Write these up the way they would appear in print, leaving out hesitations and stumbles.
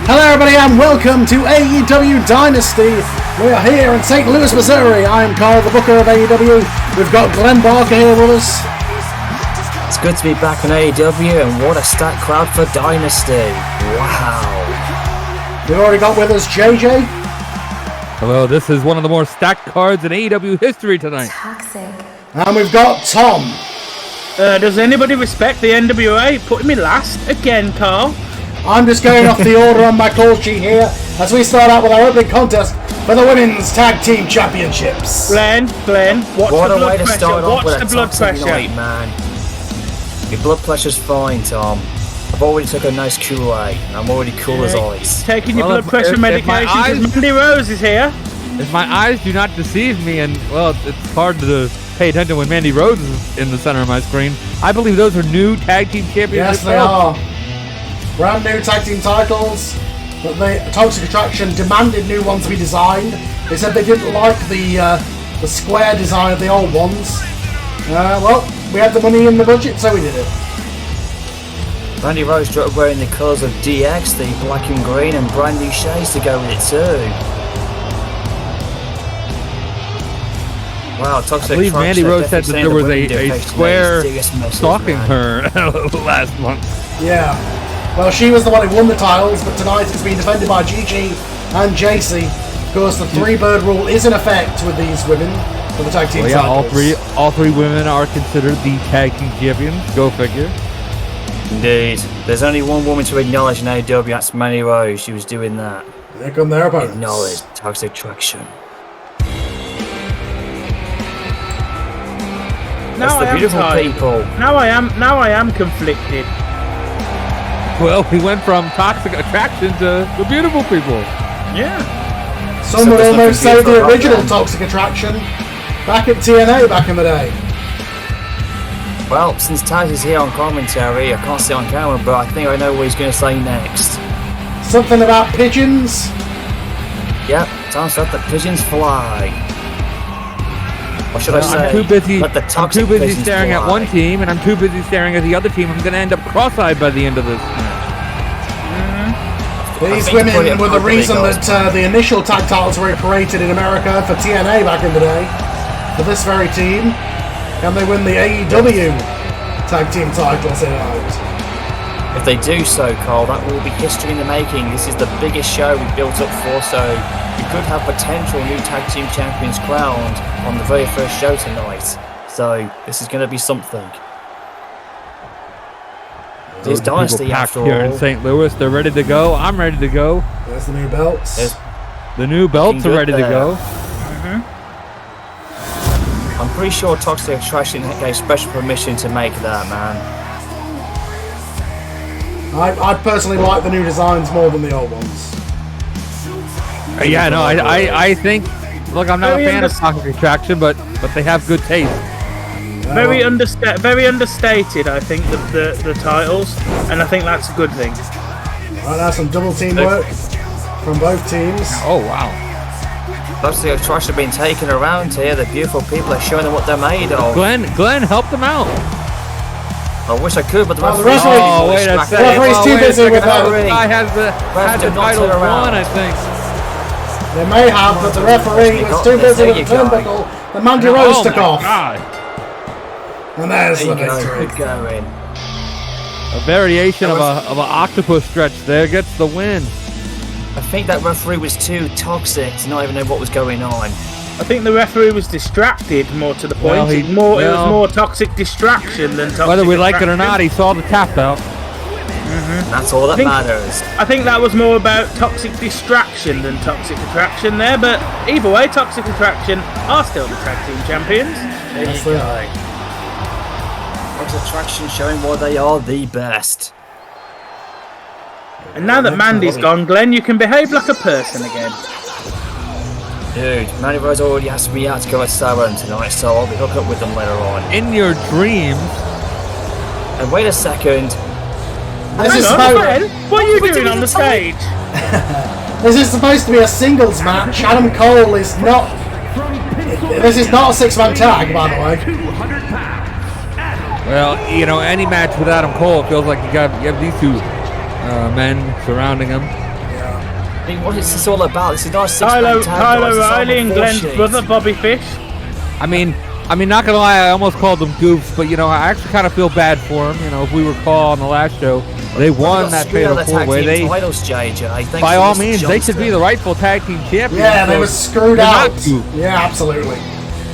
Hello everybody and welcome to AEW Dynasty. We are here in St. Louis, Missouri. I am Carl, the booker of AEW. We've got Glenn Barker here with us. It's good to be back on AEW, and what a stacked crowd for Dynasty. Wow. We've already got with us JJ. Hello, this is one of the more stacked cards in AEW history tonight. Toxic. And we've got Tom. Does anybody respect the NWA? Putting me last again, Carl. I'm just going off the order on my call sheet here as we start out with our opening contest for the Women's Tag Team Championships. Glenn, watch what the a blood way to pressure. start off Watch with the a blood toxic pressure. night, man. Your blood pressure's fine, Tom. I've already took a nice Kool-Aid. I'm already cool as ice. Taking your Well, blood pressure if my medication eyes- because Mandy Rose is here. If my eyes do not deceive me, and well, it's hard to pay attention when Mandy Rose is in the center of my screen, I believe those are new tag team championships. Yes, they are. Brand new tag team titles. But the Toxic Attraction demanded new ones to be designed. They said they didn't like the square design of the old ones. Well, we had the money in the budget, so we did it. Mandy Rose started wearing the colours of DX, the black and green, and brand new shades to go with it too. Wow, Toxic I believe Mandy Attraction, Rose said that there was a square stalking her last month. Yeah. Well, she was the one who won the titles, but tonight it's being defended by Gigi and JC. Of course, the three-bird rule is in effect with these women for the tag team Well, yeah, titles. all three women are considered the tag team champions. Go figure. Indeed. There's only one woman to acknowledge in AEW, that's Mandy Rose. She was doing that. There come their opponents. Acknowledge Toxic Attraction. That's Now the I am beautiful tired. people. Now I am conflicted. Well, we went from Toxic Attraction to the beautiful people. Yeah. Some would there's almost nothing say the beautiful original about them. Toxic Attraction back at TNA back in the day. Well, since Taz is here on commentary, I can't see on camera, but I think I know what he's going to say next. Something about pigeons. Yep, Taz let the pigeons fly. Or should I say, I'm too busy. let the I'm toxic too busy pigeons staring fly. at one team, and I'm too busy staring at the other team. I'm going to end up cross-eyed by the end of this. These think to put women it were the appropriately, reason guys. that the initial tag titles were created in America for TNA back in the day. For this very team. Can they win the AEW tag team titles tonight? If they do so, Carl, that will be history in the making. This is the biggest show we've built up for, so we could have potential new tag team champions crowned on the very first show tonight. So this is going to be something. This Dynasty, People packed after here in all, St. Louis. They're ready to go. I'm ready to go. There's the new belts. There's- The new belts Looking are good ready to there. go. I'm pretty sure Toxic Attraction gave special permission to make that, man. I personally like the new designs more than the old ones. Yeah, no, I think. Look, I'm not Very a fan of Toxic Attraction, but they have good taste. Very understated, I think, the titles, and I think that's a good thing. Right now, some double team work from both teams. Oh wow. Toxic Attraction being taken around here. The beautiful people are showing them what they're made of. Glenn helped them out. I wish I could, but the Oh, the referee. referee- Oh, wait a distracted. second. Referee's too wait a busy second. with that. The guy has the did not title turn around. won, I think. They may have, but the referee was too busy There with you the go. turnbuckle that Mandy Rose Oh took my off. God. And there's There the you go. victory. Good going. A variation of an octopus stretch there gets the win. I think that referee was too toxic to not even know what was going on. I think the referee was distracted, more to the point. Well, it was more toxic distraction than toxic Whether we like it or attraction. not, he saw the tap out. That's all that think- matters. I think that was more about toxic distraction than toxic attraction there, but either way, toxic attraction are still the tag team champions. There Yes, you they go. are. Toxic Attraction showing why they are the best. And now that Mandy's gone, Glenn, you can behave like a person again. Dude, Mandy Rose already asked me out to go at Sauron tonight, so I'll be hooked up with them later on. In your dreams. And wait a second. This is, Hang on, supposed, Glenn, what are you doing on the stage? this is supposed to be a singles match. Adam Cole is not. This is not a six-man tag, by the way. Well, you know, any match with Adam Cole, it feels like you have these two men surrounding him. Yeah. mean, what is this all about? This is not a six-man Tyler tag, guys. It's all Riley and a Glenn's bullshit. brother, Bobby Fish. I mean, not gonna lie, I almost called them goofs, but I actually kind of feel bad for them. If we recall on the last show, they won that fatal four-way. They, titles, JJ. by all means, they should be the rightful tag team champions. Yeah, they were screwed out. Yeah, absolutely.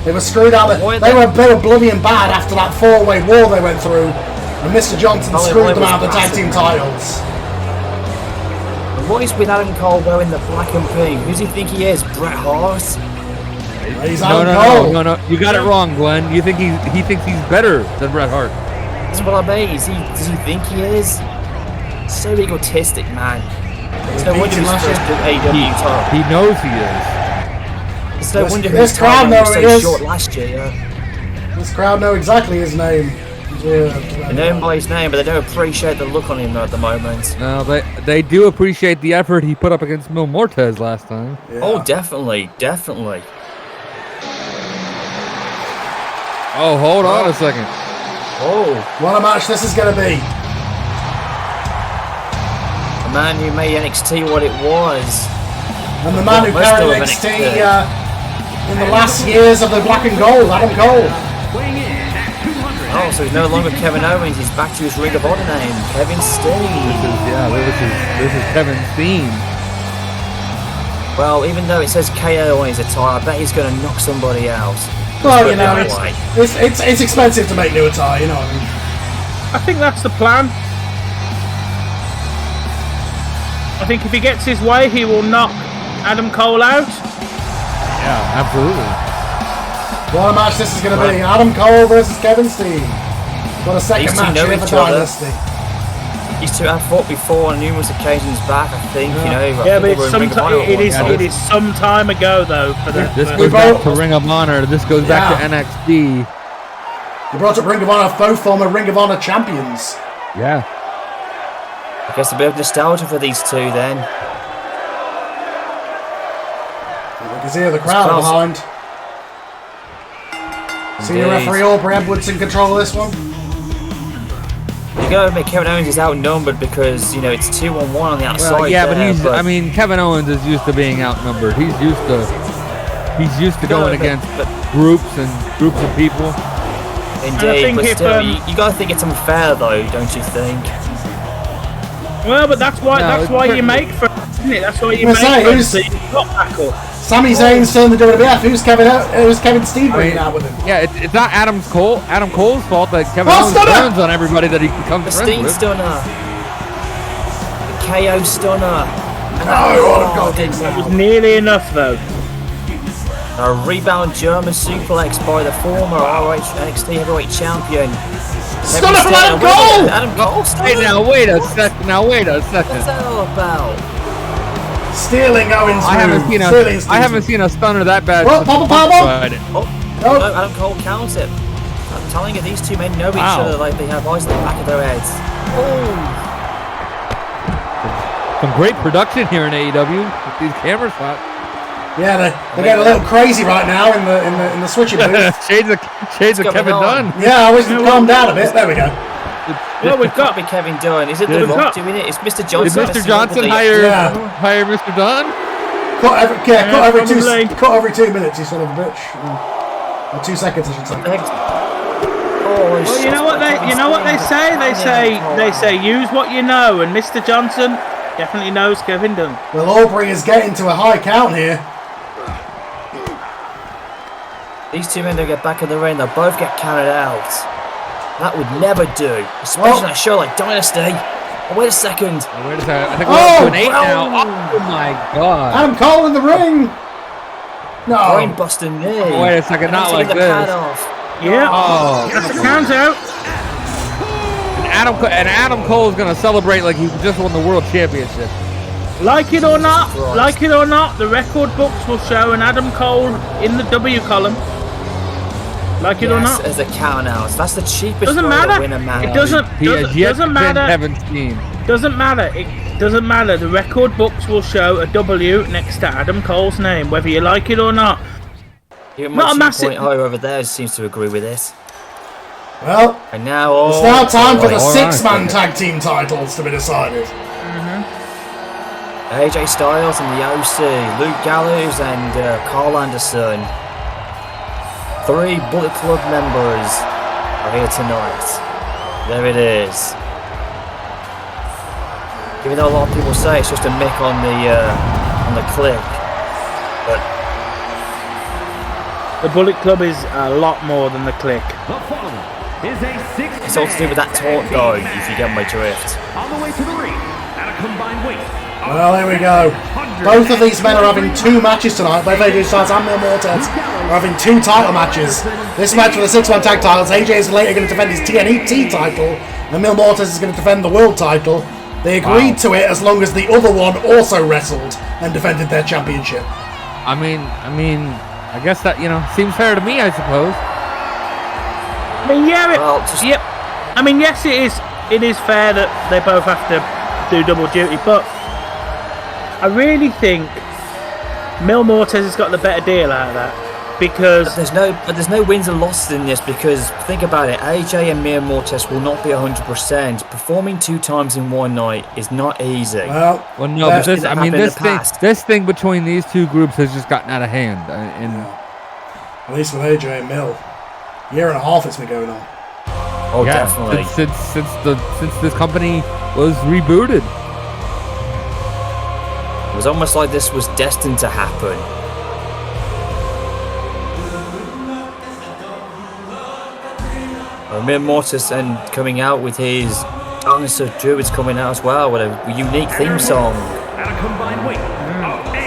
They were screwed out. They were bloody and bad after that four-way war they went through, and Mr. Johnson screwed them out of the tag team titles. What is with Adam Cole wearing the black and pink? Who does he think he is? Bret Hart? He's Adam Cole. No. You got it wrong, Glenn. You think he thinks he's better than Bret Hart? That's what I mean. Does he think he is? So egotistic, man. It's no wonder he's first to AEW title. He knows he is. It's no wonder this his crowd title was knows so he is. short last year. Yeah. This crowd know exactly his name. They know him by his name, but they don't appreciate the look on him at the moment. No, they do appreciate the effort he put up against Muertes last time. Yeah. Oh, definitely. Oh, hold on a second. Oh, What a match this is going to be. the man who made NXT what it was. And the man who Most carried of NXT NXT. in the last years of the black and gold, Adam Cole. Oh, so he's no longer Kevin Owens. He's back to his Ring of Honor name, Kevin Steen. This is Kevin Steen. Well, even though it says KO on his attire, I bet he's going to knock somebody out. Well, Let's put it that way. it's expensive to make new attire, you know what I mean? I think that's the plan. I think if he gets his way, he will knock Adam Cole out. Yeah, absolutely. What a match this is going to be. Adam Cole versus Kevin Steen. What a second These two match know here for each other. Dynasty. These two have fought before on numerous occasions back, I think. Yeah, but it is some time ago though. For the, This for- goes back to Ring of Honor. This goes back to NXT. They brought up Ring of Honor, both former Ring of Honor champions. Yeah. I guess a bit of nostalgia for these two then. You can hear the crowd behind. Senior referee Aubrey Edwards in control of this one. You gotta admit, Kevin Owens is outnumbered because, it's 2-on-1 on the outside. Well, yeah, there, but Kevin Owens is used to being outnumbered. He's used to going against groups of people. Indeed, but still, you gotta think it's unfair though, don't you think? Well, but that's why you make for, isn't it? That's why you make for. So you've got backup. Sami Zayn's still in the WWF. Who's Kevin Steen bringing out with him? Yeah, it's not Adam Cole's fault that Kevin Owens turns on everybody that he becomes The friends Steen with. Stunner. The KO Stunner. It was nearly enough though. A rebound German suplex by the former ROH NXT Heavyweight Champion. Stunner from Adam Cole! Adam Cole Hey, now wait a second. What's that all about? Stealing Owens' I haven't seen a stunner that bad. Well, Papa. No, Adam Cole counts it. I'm telling you, these two men know each other like they have eyes in the back of their heads. Some great production here in AEW with these camera shots. Yeah, they're getting a little crazy right now in the switching booth. shades of Kevin Dunn. Yeah, I wish they'd calm down a bit. There we go. Well, we've got to be Kevin Dunn. Is it The Rock doing it? It's Mr. Johnson. Did Mr. Johnson hire Mr. Dunn? Cut every 2 minutes, you son of a bitch. Or 2 seconds, I should say. Well, you know what they say. They say use what you know, and Mr. Johnson definitely knows Kevin Dunn. Well, Aubrey is getting to a high count here. These two men don't get back in the ring. They'll both get counted out. That would never do, especially on a show like Dynasty. Oh, wait a second. I think we're up to an 8 now. Oh my God. Adam Cole in the ring. No. Brain busting knee. Oh, wait a second, not like the this. pad off. Yeah. Oh. That's the count out. And Adam Cole is going to celebrate like he just won the World Championship. Like it or not, the record books will show an Adam Cole in the W column. Like it or not, as a count out. That's the cheapest doesn't way matter. to win a match. It doesn't matter. Doesn't matter. It doesn't matter. The record books will show a W next to Adam Cole's name, whether you like it or not. Not a massive. Over there seems to agree with this. Well, and now it's now time for the 6-man tag team titles to be decided. AJ Styles and the OC, Luke Gallows and Carl Anderson. 3 Bullet Club members are here tonight. There it is. Even though a lot of people say it's just a mick on the clip, but the Bullet Club is a lot more than the Click. It's all to do with that taunt though, if you get my drift. On the way to the ring at a combined weight. Well, here we go. Both of these men are having 2 matches tonight. Both AJ Styles and Muertes are having 2 title matches. This match for the 6-man tag titles, AJ is later going to defend his TNT title, and Muertes is going to defend the world title. They agreed to it as long as the other one also wrestled and defended their championship. I mean, I guess that, seems fair to me, I suppose. I mean, yep. I mean, yes, it is fair that they both have to do double duty, but I really think Muertes has got the better deal out of that. Because there's no wins and losses in this, because think about it, AJ and Muertes will not be 100%. Performing 2 times in one night is not easy. Well no, but this thing between these 2 groups has just gotten out of hand. At least with AJ and Mill, a year and a half it's been going on. Oh, yeah, definitely. Since this company was rebooted, it was almost like this was destined to happen. Muertes and coming out with his Dinosaur Druids coming out as well with a unique theme song.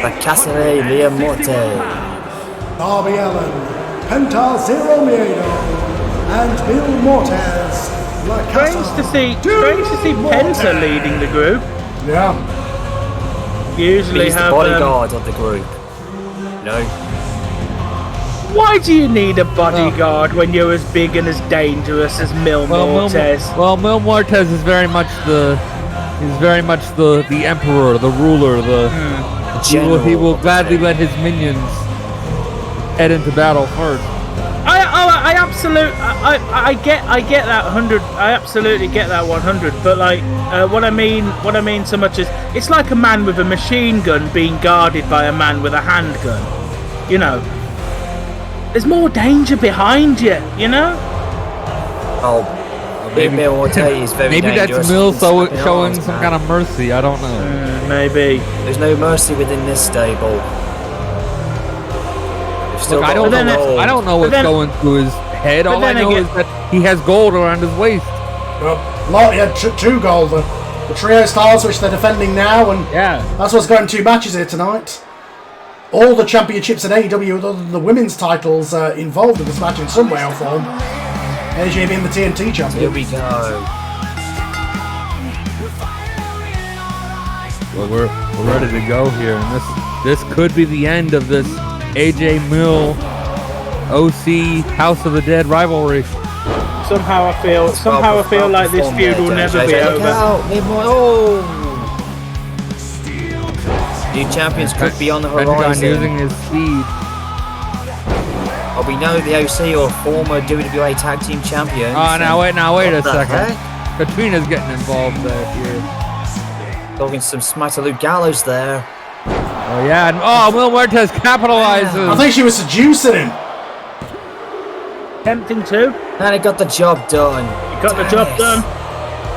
La Casa de la Muerte. Darby Allin, Penta Zero Miedo, and Bill Muertes. Strange to see Penta leading the group. Yeah. Usually he's the bodyguard of the group. No. Why do you need a bodyguard when you're as big and as dangerous as Muertes? Muertes is very much the emperor, the ruler, he will gladly let his minions head into battle first. I get that 100. I absolutely get that 100. But like, what I mean so much is, it's like a man with a machine gun being guarded by a man with a handgun. There's more danger behind you, Oh, maybe Muertes is very maybe dangerous. That's Mill showing some kind of mercy. I don't know. Maybe there's no mercy within this stable. Look, I don't know what's going through his head. All I know is that he has gold around his waist. Well, he had 2 gold. The trio styles, which they're defending now, and that's what's going 2 matches here tonight. All the championships in AEW, other than the women's titles, involved in this match in some way or form. AJ being the TNT champion. Here we go. Well, we're ready to go here, and this could be the end of this AJ Mill OC House of the Dead rivalry. Somehow I feel like this feud will never be over. New champions could be on the horizon. Using his speed. Oh, we know the OC or former WWA Tag Team Champions. Oh, now wait a second. Katrina's getting involved here. Talking some smack to Luke Gallows there. Oh yeah, and Muertes capitalizes. I think she was seducing him. Tempting too. And it got the job done. The job done.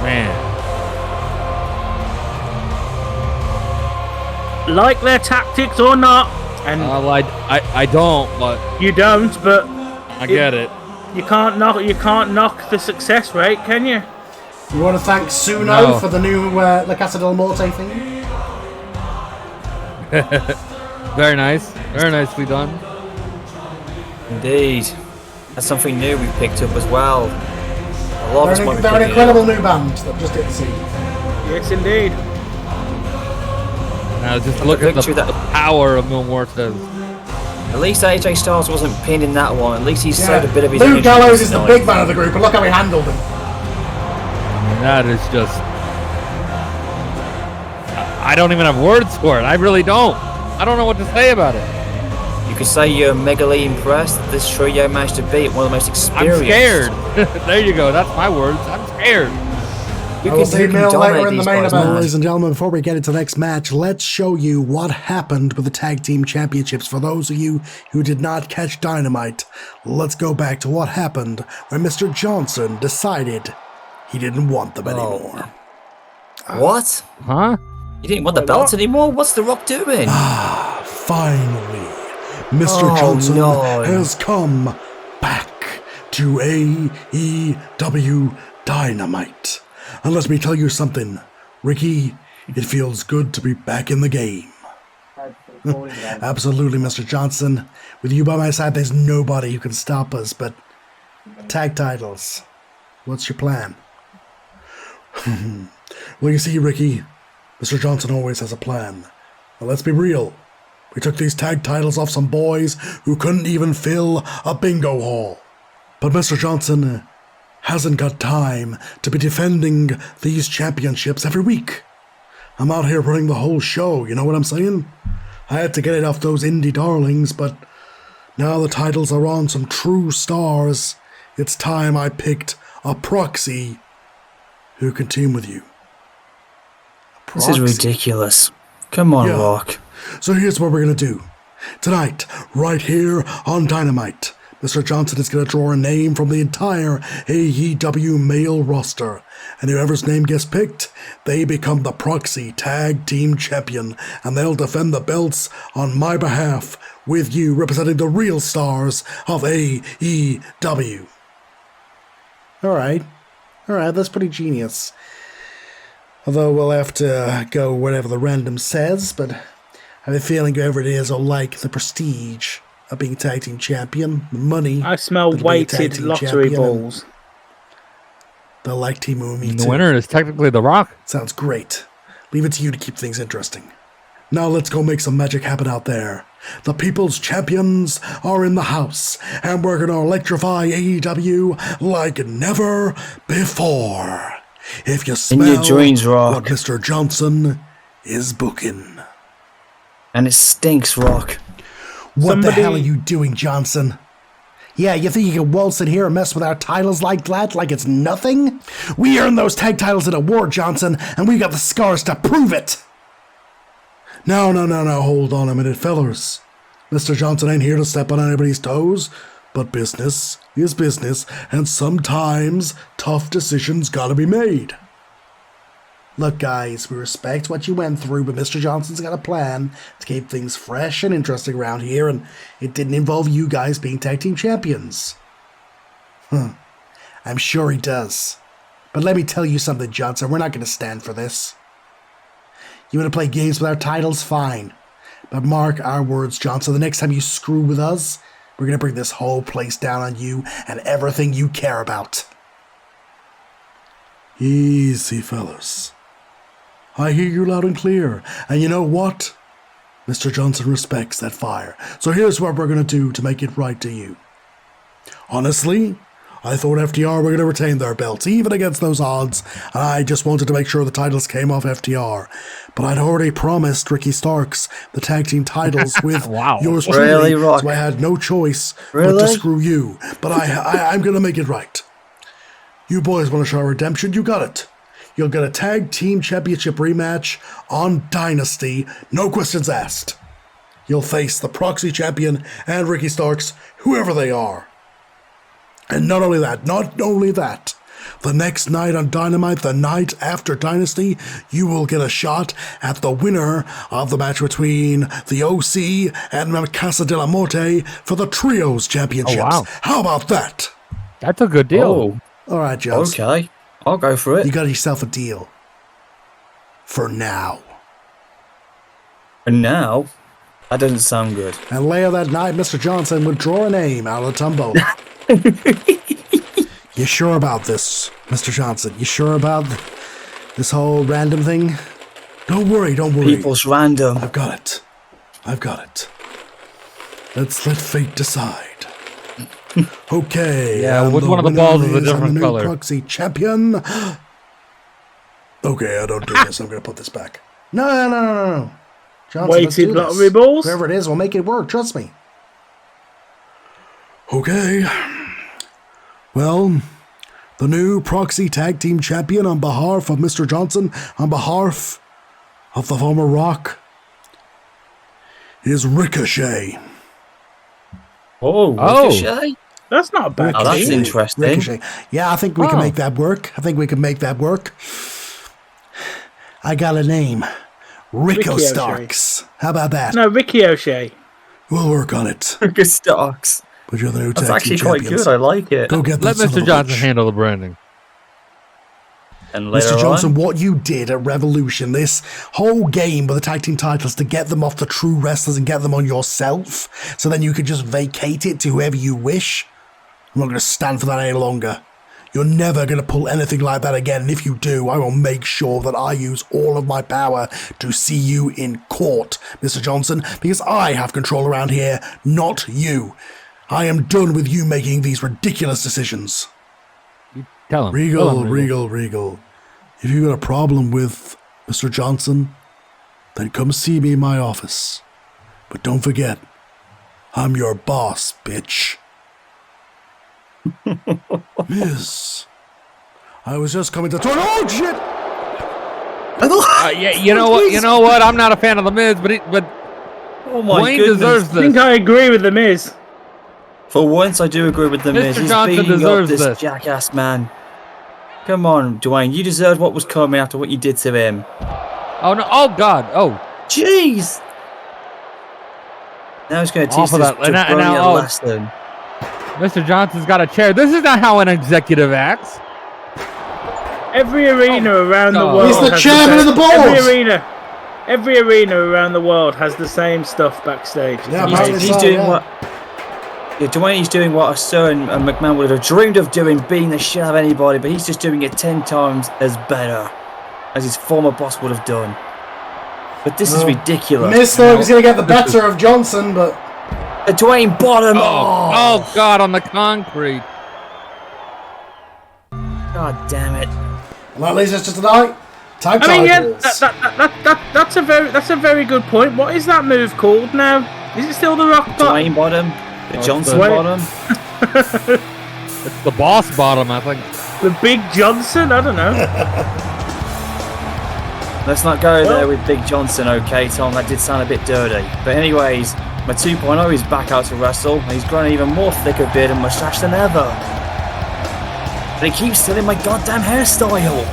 Man. Like their tactics or not, and I don't, but you don't, but I get it. You can't knock the success rate, can you? You want to thank Suno for the new La Casa del Muerte thing? Very nice. Very nicely done. Indeed. That's something new we've picked up as well. They're an incredible new band that just hit the scene. Yes, indeed. Now just look at the power of Muertes. At least AJ Styles wasn't pinned in that one. At least he showed a bit of his Luke Gallows is the big man of the group, and look how he handled him. That is just... I don't even have words for it. I really don't. I don't know what to say about it. You could say you're megally impressed that this trio managed to beat one of the most experienced. I'm scared. There you go. That's my words. I'm scared. Who will see can Mill later dominate in the these main guys, event. man? Ladies and gentlemen, before we get into the next match, let's show you what happened with the Tag Team Championships. For those of you who did not catch Dynamite, let's go back to what happened when Mr. Johnson decided he didn't want them anymore. What? Huh? You didn't want the belts anymore? What's The Rock doing? Finally, Mr. Johnson has come back to AEW Dynamite. And let me tell you something, Ricky, it feels good to be back in the game. Absolutely, Mr. Johnson. With you by my side, there's nobody who can stop us, but tag titles. What's your plan? Well, you see, Ricky, Mr. Johnson always has a plan. Now, let's be real. We took these tag titles off some boys who couldn't even fill a bingo hall. But Mr. Johnson hasn't got time to be defending these championships every week. I'm out here running the whole show, you know what I'm saying? I had to get it off those indie darlings, but now the titles are on some true stars. It's time I picked a proxy who can team with you. This is ridiculous. Come on, Rock. So here's what we're going to do. Tonight, right here on Dynamite, Mr. Johnson is going to draw a name from the entire AEW male roster. And whoever's name gets picked, they become the proxy tag team champion. And they'll defend the belts on my behalf with you representing the real stars of AEW. Alright, that's pretty genius. Although we'll have to go whatever the random says, but I have a feeling whoever it is will like the prestige of being tag team champion, the money. I smell weighted lottery balls. They'll like teaming with me too. The winner is technically The Rock. Sounds great. Leave it to you to keep things interesting. Now let's go make some magic happen out there. The People's Champions are in the house, and we're going to electrify AEW like never before. If you smell in your dreams, Rock, what Mr. Johnson is booking. And it stinks, Rock. What the hell are you doing, Johnson? Yeah, you think you can waltz in here and mess with our titles like that, like it's nothing? We earned those tag titles in a war, Johnson, and we got the scars to prove it. No, hold on a minute, fellas. Mr. Johnson ain't here to step on anybody's toes, but business is business, and sometimes tough decisions gotta be made. Look, guys, we respect what you went through, but Mr. Johnson's got a plan to keep things fresh and interesting around here, and it didn't involve you guys being tag team champions. I'm sure he does. But let me tell you something, Johnson, we're not going to stand for this. You want to play games with our titles? Fine. But mark our words, Johnson, the next time you screw with us, we're going to bring this whole place down on you and everything you care about. Easy, fellas. I hear you loud and clear, and you know what? Mr. Johnson respects that fire. So here's what we're going to do to make it right to you. Honestly, I thought FTR were going to retain their belts, even against those odds, and I just wanted to make sure the titles came off FTR. But I'd already promised Ricky Starks the tag team titles with yours truly, really, Rock? So I had no choice but to screw you. But I'm going to make it right. You boys want to show redemption? You got it. You'll get a tag team championship rematch on Dynasty, no questions asked. You'll face the proxy champion and Ricky Starks, whoever they are. And not only that, the next night on Dynamite, the night after Dynasty, you will get a shot at the winner of the match between the OC and Casa de la Muerte for the Trios Championships. Oh, wow. How about that? That's a good deal. All right, Johnson. Okay, I'll go for it. You got yourself a deal. For now. And now? That doesn't sound good. And later that night, Mr. Johnson would draw a name out of the tumbo. You sure about this, Mr. Johnson? You sure about this whole random thing? Don't worry. People's random. I've got it. Let's let fate decide. Okay. Yeah, with one of the balls is a different the color. Proxy champion. Okay, I don't do this. I'm going to put this back. No. Johnson, Weighted lottery balls? Whoever it is, we'll make it work. Trust me. Okay. Well, the new Proxy Tag Team Champion on behalf of Mr. Johnson, on behalf of the former Rock, is Ricochet. Oh, Ricochet? That's not a bad. Oh, that's interesting. Ricochet. Yeah, I think we can make that work. I got a name. Rico Starks. How about that? No, Ricky O'Shea. We'll work on it. Rico Starks. But you're the new That's tag actually team quite champions. good. I like it. Go get that Let son of Mr. a Johnson bitch. handle the branding. And later Mr. Johnson, on, what you did at Revolution, this whole game with the tag team titles to get them off the true wrestlers and get them on yourself, so then you could just vacate it to whoever you wish. I'm not going to stand for that any longer. You're never going to pull anything like that again, and if you do, I will make sure that I use all of my power to see you in court, Mr. Johnson, because I have control around here, not you. I am done with you making these ridiculous decisions. Tell him. Regal. If you got a problem with Mr. Johnson, then come see me in my office. But don't forget, I'm your boss, bitch. Miss, I was just coming to turn. Oh shit! Yeah, you know what? You know what? I'm not a fan of the Miz, but oh my Wayne goodness. deserves I think this. I agree with the Miz. For once, I do agree with the Miz. Mr. He's Johnson beating up deserves this this. jackass man. Come on, Dwayne. You deserved what was coming after what you did to him. Oh no! Oh God! Oh, Jeez. Now he's going to teach Off of this that. And jabroni now- a lesson. Mr. Johnson's got a chair. This is not how an executive acts. Every arena around the God. world. He's the has chairman of the board. Every arena around the world has the same stuff backstage. Yeah, It's apparently He's so, doing yeah. what... Yeah, Dwayne's doing what a son and McMahon would have dreamed of doing, beating the shit out of anybody, but he's just doing it 10 times as better as his former boss would have done. But this is ridiculous. Miz thought he was going to get the better of Johnson, but Dwayne bottom. Oh God! On the concrete. God damn it. and that leads us to tonight. Tag I mean, yeah, titles. that's a very good point. What is that move called now? Is it still the Rock Bottom? Dwayne bottom. The Johnson Wait. bottom. It's the boss bottom, I think. The Big Johnson? I don't know. Let's not go there with Big Johnson, okay, Tom? That did sound a bit dirty. But anyways, my 2.0 is back out to wrestle, and he's grown even more thicker beard and mustache than ever. And he keeps stealing my goddamn hairstyle.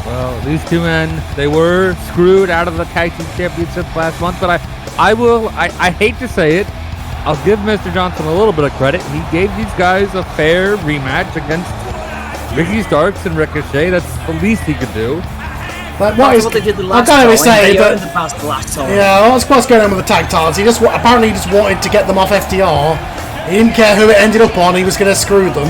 Well, these two men, they were screwed out of the tag team championship last month, but I hate to say it, I'll give Mr. Johnson a little bit of credit. He gave these guys a fair rematch against Ricky Starks and Ricochet. That's the least he could do. Like, That's what they did the I last can't time. even say, They but earned the past last time. yeah, what's going on with the tag titles? Apparently he just wanted to get them off FTR. He didn't care who it ended up on. He was going to screw them.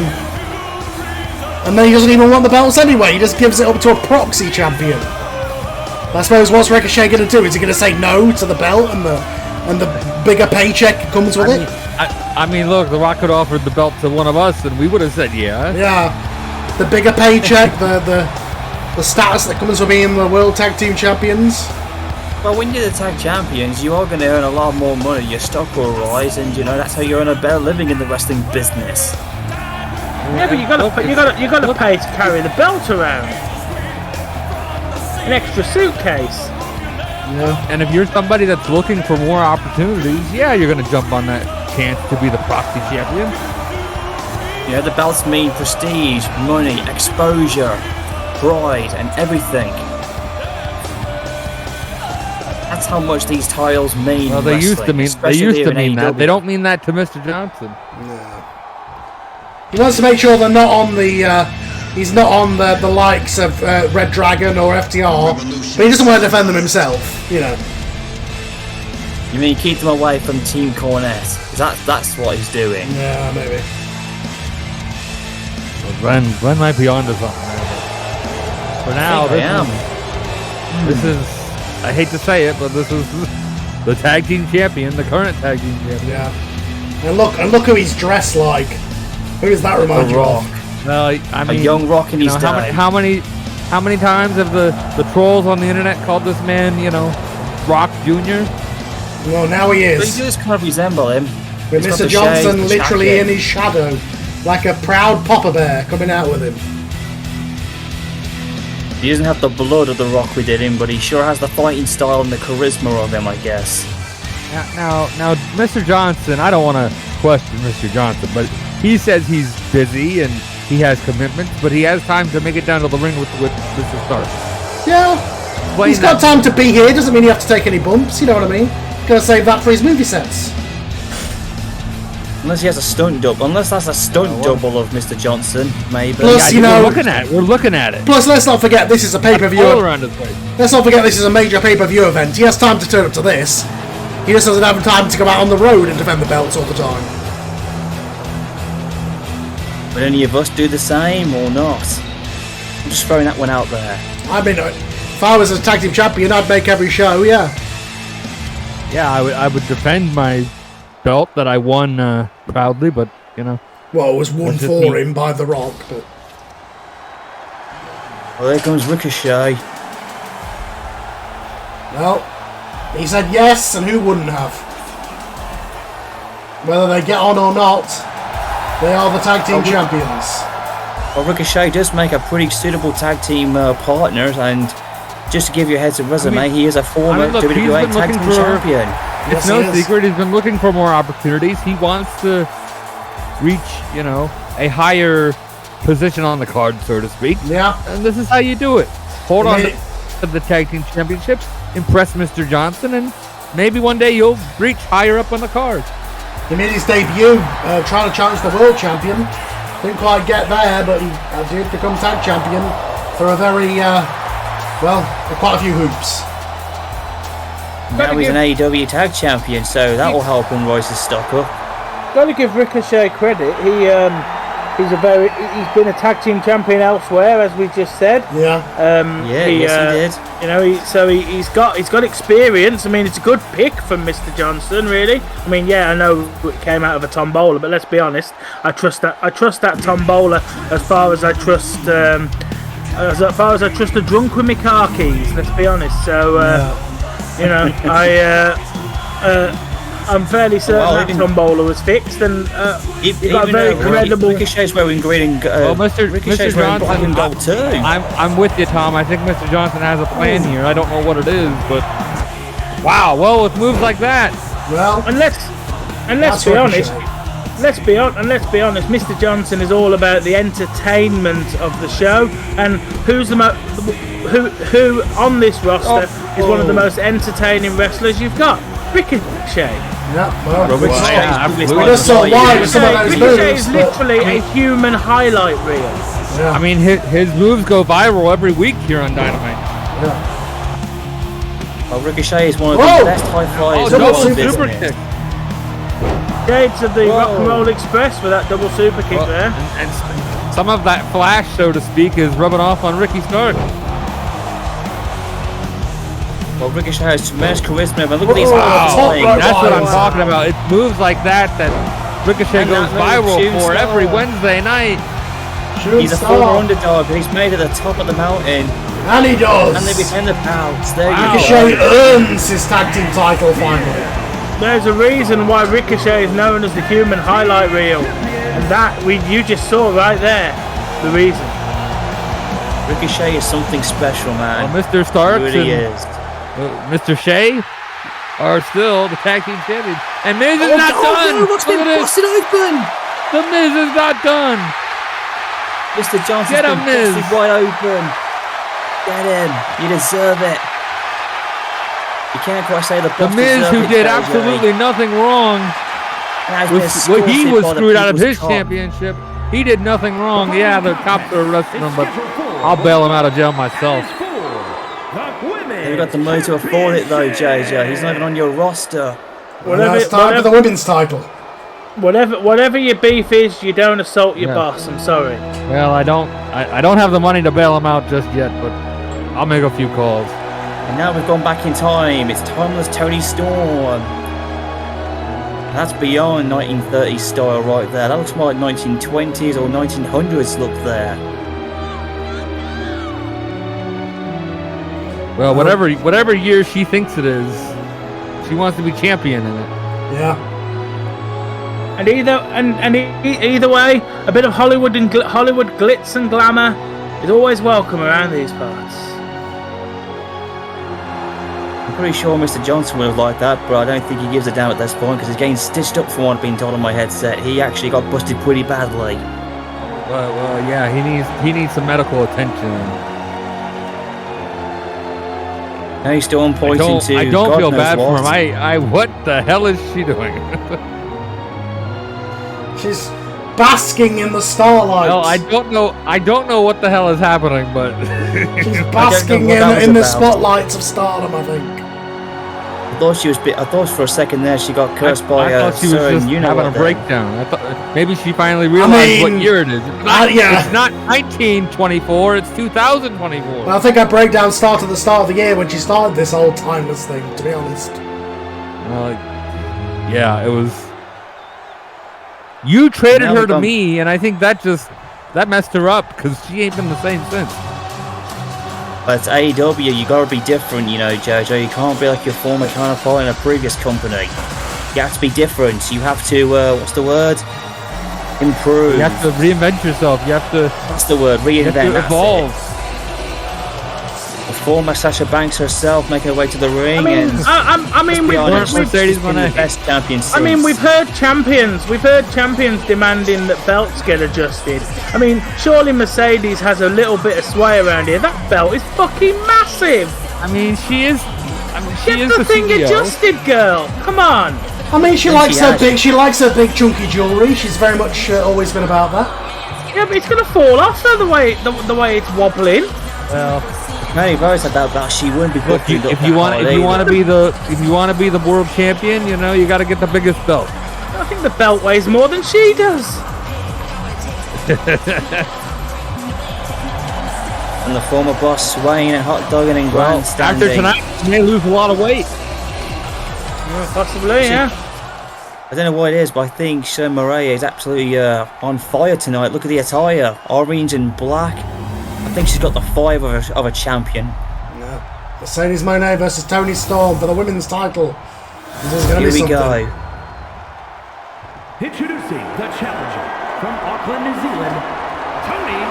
And then he doesn't even want the belts anyway. He just gives it up to a proxy champion. I suppose what's Ricochet going to do? Is he going to say no to the belt and the bigger paycheck that comes with it? I mean, look, The Rock could have offered the belt to one of us, and we would have said yeah. Yeah, the bigger paycheck, the status that comes with being the World Tag Team Champions. Well, when you're the tag champions, you are going to earn a lot more money. Your stock will rise, and that's how you earn a better living in the wrestling business. Yeah, but you got to pay to carry the belt around. An extra suitcase. Yeah. And if you're somebody that's looking for more opportunities, yeah, you're going to jump on that chance to be the proxy champion. The belts mean prestige, money, exposure, pride, and everything. That's how much these titles mean. Well, they used to mean that. AEW. They don't mean that to Mr. Johnson. He wants to make sure they're not on the. He's not on the likes of Red Dragon or FTR, but he doesn't want to defend them himself. You mean keep them away from Team Cornette? That's what he's doing. Yeah, maybe. Well, Glenn might be onto something. For now, this is. I hate to say it, but this is the tag team champion, the current tag team champion. Yeah. And look who he's dressed like. Who does that remind you of? Well, I mean, a young Rock in his day. How many times have the trolls on the internet called this man, Rock Jr.? Well, now he But is. he does kind of resemble him. With He's got Mr. the Johnson shades, the literally jacket. in his shadow, like a proud Papa Bear coming out with him. He doesn't have the blood of The Rock within him, but he sure has the fighting style and the charisma of him, I guess. Now, Mr. Johnson, I don't want to question Mr. Johnson, but he says he's busy and he has commitments, but he has time to make it down to the ring with Mr. Stark. Yeah, he's got time to be here. Doesn't mean you have to take any bumps. You know what I mean? Gotta save that for his movie sets. Unless he has a stunt double. Unless that's a stunt double of Mr. Johnson, maybe. Plus, we're looking at it. Plus, let's not forget this is a pay-per-view. Let's not forget this is a major pay-per-view event. He has time to turn up to this. He just doesn't have time to go out on the road and defend the belts all the time. Would any of us do the same or not? I'm just throwing that one out there. I mean, if I was a tag team champion, I'd make every show. Yeah. Yeah, I would defend my belt that I won proudly, but you know. Well, it was won for him by The Rock, but. Well, there comes Ricochet. Well, he said yes, and who wouldn't have? Whether they get on or not, they are the tag team champions. Well, Ricochet does make a pretty suitable tag team partner, and just to give you a heads of resume, he is a former WWE tag team champion. It's no secret he's been looking for more opportunities. He wants to reach, a higher position on the card, so to speak. Yeah. And this is how you do it. Hold on to the tag team championships, impress Mr. Johnson, and maybe one day you'll reach higher up on the card. He made his debut trying to challenge the world champion. Didn't quite get there, but he did become tag champion for a very, quite a few hoops. Now he's an AEW tag champion, so that will help him rise his stock up. Got to give Ricochet credit. He's been a tag team champion elsewhere, as we just said. Yeah. Yes, he did. He's got experience. I mean, it's a good pick from Mr. Johnson, really. I mean, I know it came out of a tombola, but let's be honest. I trust that tombola as far as I trust a drunk with my car keys. Let's be honest. So, I'm fairly certain that tombola was fixed, and he got a very credible. Ricochet's wearing green and Mr. Johnson, gold too. I'm with you, Tom. I think Mr. Johnson has a plan here. I don't know what it is, but wow. Well, with moves like that, and let's be honest. Let's be honest. Mr. Johnson is all about the entertainment of the show, and who's who on this roster is one of the most entertaining wrestlers you've got? Ricochet. Yeah, we just saw why with some of those moves. Ricochet is literally a human highlight reel. Yeah. I mean, his moves go viral every week here on Dynamite. Yeah. Well, Ricochet is one of the best high flyers in the business. Shades of the Rock and Roll Express with that double super kick there. And some of that flash, so to speak, is rubbing off on Ricky Stark. Well, Ricochet has tremendous charisma, but look at these that's what I'm talking about. It's moves like that Ricochet goes viral for every Wednesday night. He's a former underdog, but he's made it at the top of the mountain. And he does. And they became the pounds. Ricochet earns his tag team title finally. There's a reason why Ricochet is known as the human highlight reel, and that you just saw right there. The reason. Ricochet is something special, man. Well, Mr. Starks really is. Mr. Shea are still the tag team champions, and Miz is not done. Look at this. Busted open. The Miz is not done. Mr. Johnson's been busted wide open. Get him. You deserve it. You can't quite say the Miz, who did absolutely nothing wrong, he was screwed out of his championship. He did nothing wrong. Yeah, the cops are arresting him, but I'll bail him out of jail myself. You've got the money to afford it, though, JJ. He's not even on your roster. It's time for the women's title. Whatever your beef is, you don't assault your boss. I'm sorry. Well, I don't have the money to bail him out just yet, but I'll make a few calls. And now we've gone back in time. It's timeless Tony Storm. That's beyond 1930s style right there. That looks more like 1920s or 1900s look there. Well, whatever year she thinks it is, she wants to be champion in it. Yeah. And either way, a bit of Hollywood glitz and glamour He's always welcome around these parts. I'm pretty sure Mr. Johnson would have liked that, but I don't think he gives a damn at this point because he's getting stitched up from what I've been told on my headset. He actually got busted pretty badly. Well, yeah, he needs some medical attention. Now he's still pointing to. I don't God feel knows bad what. for him. What the hell is she doing? She's basking in the starlight. No, I don't know what the hell is happening, but she's basking in the spotlights of stardom, I think. I thought for a second there she got cursed by I thought she was just having a breakdown. I thought maybe she finally realized what year it is. It's not 1924, it's 2024. Well, I think her breakdown started at the start of the year when she started this whole timeless thing, to be honest. Yeah, it was. You traded her to me, and I think that messed her up because she ain't been the same since. But it's AEW, you gotta be different, you know, Jojo. You can't be like your former counterpart in a previous company. You have to be different. You have to, what's the word? Improve. You have to reinvent yourself. You have to. That's the word, reinvent. You have to evolve. The former Sasha Banks herself making her way to the ring. We've the best champion since. I mean, we've heard champions demanding that belts get adjusted. I mean, surely Mercedes has a little bit of sway around here. That belt is fucking massive. I mean, she is. Get the thing adjusted, girl. Come on. I mean, she likes her big chunky jewellery. She's very much always been about that. Yeah, but it's gonna fall off though, the way it's wobbling. Well. No, you've always had that belt. She wouldn't be booking if you want to be the world champion, you know, you got to get the biggest belt. I think the belt weighs more than she does. And the former boss swaying and hot dogging and grandstanding. After tonight, she may lose a lot of weight. Yeah, possibly, yeah. I don't know what it is, but I think Sir Maria is absolutely on fire tonight. Look at the attire, orange and black. I think she's got the fire of a champion. No. Mercedes Moné versus Toni Storm for the women's title. This is going to be something. Here we go. Introducing the challenger from Auckland, New Zealand, Toni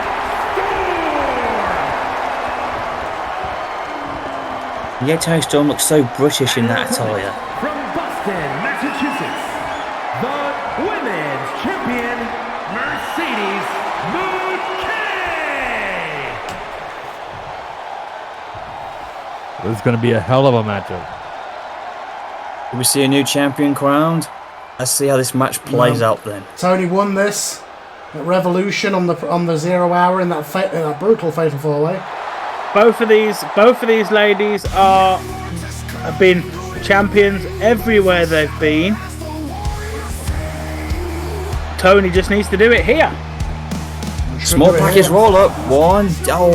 Storm. Yeah, Toni Storm looks so British in that attire. From Boston, Massachusetts, the women's champion, Mercedes Moné. This is going to be a hell of a matchup. Do we see a new champion crowned? Let's see how this match plays out then. Toni won this at Revolution on the 0 hour in that brutal fatal 4-way. Both of these ladies have been champions everywhere they've been. Toni just needs to do it here. Small package roll up. One. Oh.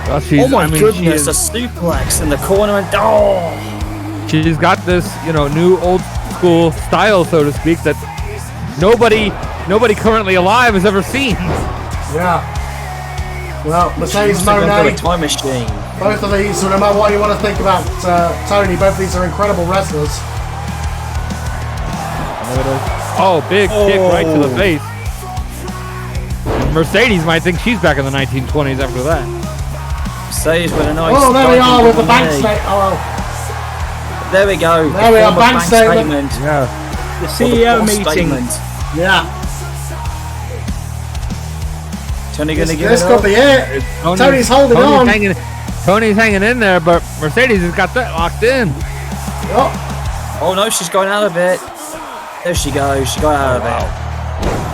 Well, my goodness, a suplex in the corner and she's got this, new old school style, so to speak, that nobody currently alive has ever seen. Yeah. Well, Mercedes Moné, time machine. Both of these, no matter what you want to think about Toni, both of these are incredible wrestlers. Oh, big kick right to the face. Mercedes might think she's back in the 1920s after that. Mercedes with a nice. Oh, there we are with the bank statement. Oh, there we go. There we are, bank statement. Yeah. The CEO meeting. Statement. Yeah. Toni gonna give this it could up. be it. Toni's holding on. Toni's hanging in there, but Mercedes has got that locked in. Oh no, she's going out of it. There she goes. She got out of it.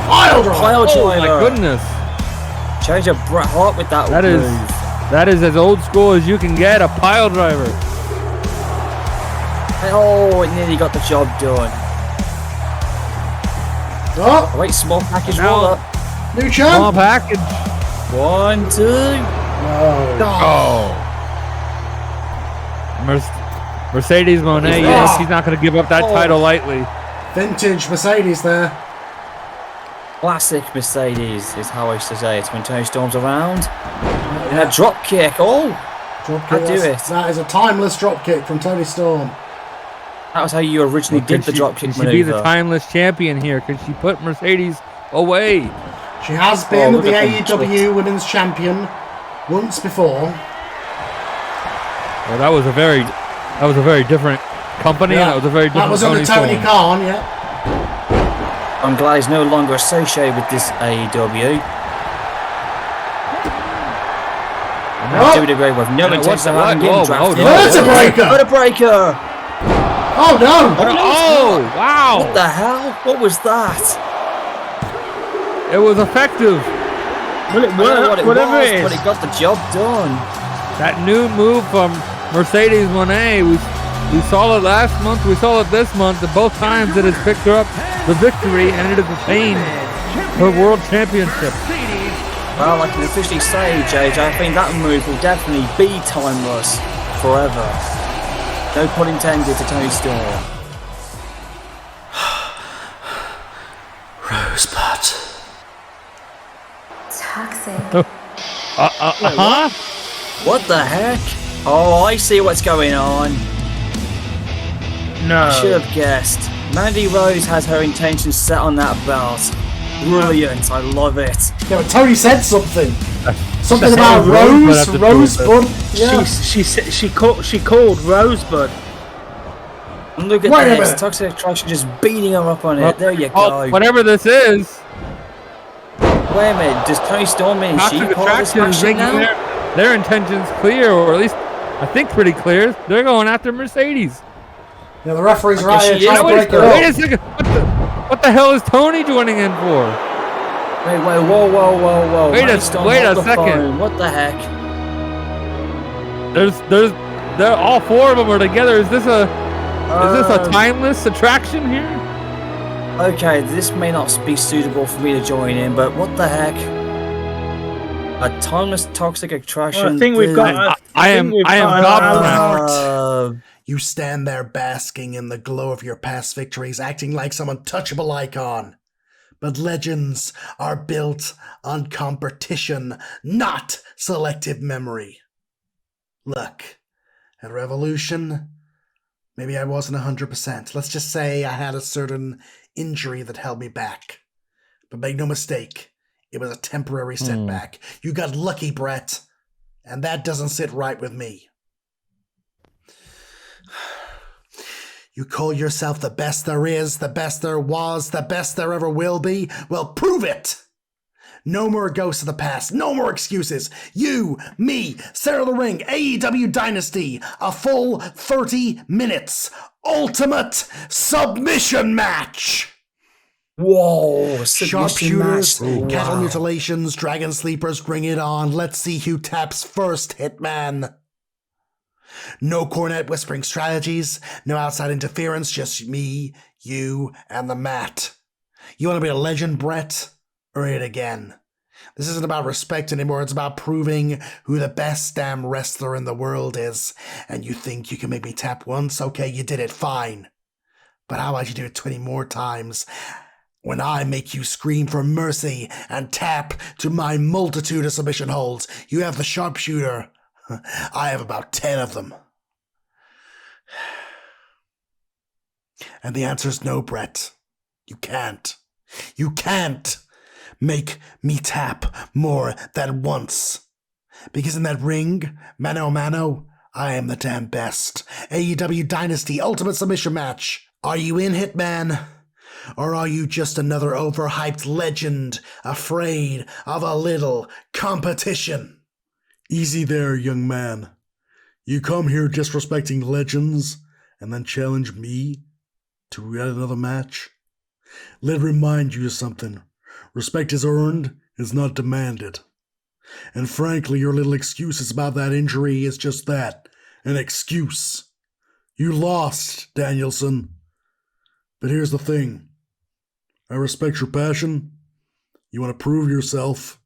Pile driver. Oh my goodness. Change a Bret Hart with that move. That is as old school as you can get, a pile driver. Oh, it nearly got the job done. Oh, wait, small package roll up. New champ. Small package. 1, 2. Oh. Mercedes Moné, she's not going to give up that title lightly. Vintage Mercedes there. Classic Mercedes is how I used to say it when Toni Storm's around. And a drop kick. Oh, drop kick. That is a timeless drop kick from Toni Storm. That was how you originally did the drop kick maneuver. Can she be the timeless champion here? Can she put Mercedes away? She has been look the at them. AEW Women's Champion once before. Well, that was a very different company, and that was a very different. That was under Tony Khan, yeah. I'm glad he's no longer associated with this AEW. Now do it great with no intention of having him drafted. Vertebreaker! Oh no! Oh wow! What the hell? What was that? It was effective. Well, it worked, whatever it is. But it got the job done. That new move from Mercedes Moné, we saw it last month, we saw it this month, and both times it has picked her up the victory and it has attained her world championship. Well, I can officially say, JJ, I think that move will definitely be timeless forever. No pun intended to Tony Storm. Rosebud. Toxic. Huh? What the heck? Oh, I see what's going on. No. I should have guessed. Mandy Rose has her intentions set on that belt. Brilliant, I love it. Yeah, but Tony said something. Something about Rosebud. Yeah. She called Rosebud. And look at Wait a this. minute. Toxic Attraction just beating her up on it. There you go. Whatever this is, Wait a minute, does Tony Storm mean she Toxic called this Attraction is match making now? their intentions clear, or at least I think pretty clear. They're going after Mercedes. Yeah, the referee's I right guess here she trying to is. break it Wait a up. second. What the hell is Tony joining in for? Wait, whoa. Wait a Mandy Storm, second. hold the phone. What the heck? They're all four of them are together. Is this a timeless attraction here? Okay, this may not be suitable for me to join in, but what the heck? A timeless toxic attraction. Well, I think we've got. I am gobsmacked. You stand there basking in the glow of your past victories, acting like some untouchable icon. But legends are built on competition, not selective memory. Look, at Revolution, maybe I wasn't 100%. Let's just say I had a certain injury that held me back. But make no mistake, it was a temporary setback. You got lucky, Bret, and that doesn't sit right with me. You call yourself the best there is, the best there was, the best there ever will be? Well, prove it! No more ghosts of the past, no more excuses. You, me, Sarah the Ring, AEW Dynasty, a full 30 minutes. Ultimate submission match! Whoa, Sharpshooters, match. cattle Wow. mutilations, dragon sleepers, bring it on. Let's see who taps first, Hitman. No cornet whispering strategies, no outside interference, just me, you, and the mat. You want to be a legend, Bret? Earn it again. This isn't about respect anymore, it's about proving who the best damn wrestler in the world is. And you think you can make me tap once? Okay, you did it, fine. But how about you do it 20 more times? When I make you scream for mercy and tap to my multitude of submission holds, you have the sharpshooter. I have about 10 of them. And the answer is no, Bret. You can't. You can't make me tap more than once. Because in that ring, mano a mano, I am the damn best. AEW Dynasty Ultimate Submission Match. Are you in, Hitman? Or are you just another overhyped legend, afraid of a little competition? Easy there, young man. You come here disrespecting legends and then challenge me to yet another match? Let it remind you of something. Respect is earned, is not demanded. And frankly, your little excuses about that injury is just that, an excuse. You lost, Danielson. But here's the thing. I respect your passion. You want to prove yourself.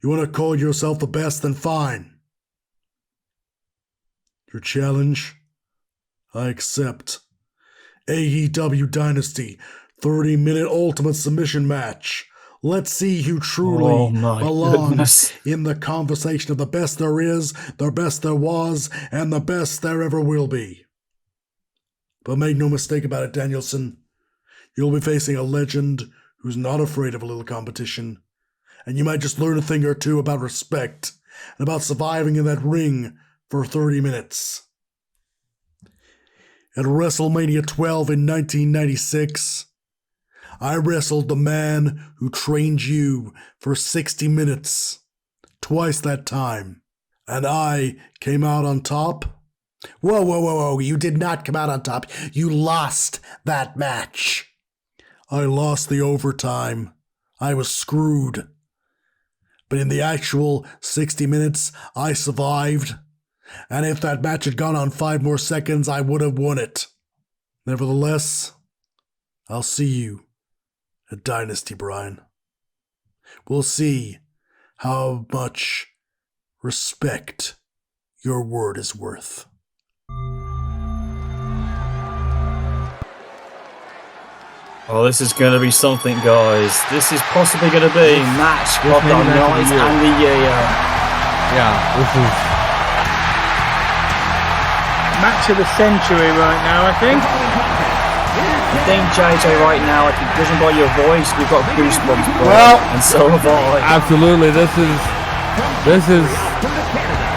You want to call yourself the best, then fine. Your challenge, I accept. AEW Dynasty, 30-minute Ultimate Submission Match. Let's see who truly belongs in the conversation of the best there is, the best there was, and the best there ever will be. But make no mistake about it, Danielson. You'll be facing a legend who's not afraid of a little competition. and you might just learn a thing or two about respect and about surviving in that ring for 30 minutes. At WrestleMania 12 in 1996, I wrestled the man who trained you for 60 minutes, twice that time, and I came out on top. Whoa, you did not come out on top. You lost that match. I lost the overtime. I was screwed. But in the actual 60 minutes, I survived. And if that match had gone on 5 more seconds, I would have won it. Nevertheless, I'll see you at Dynasty, Bryan. We'll see how much respect your word is worth. Oh, this is going to be something, guys. This is possibly going to be match of the night and the year. Yeah, this is match of the century right now, I think. I think, JJ, right now, I think, judging by your voice, we've got goosebumps, bro. Well, And so have I. absolutely. This is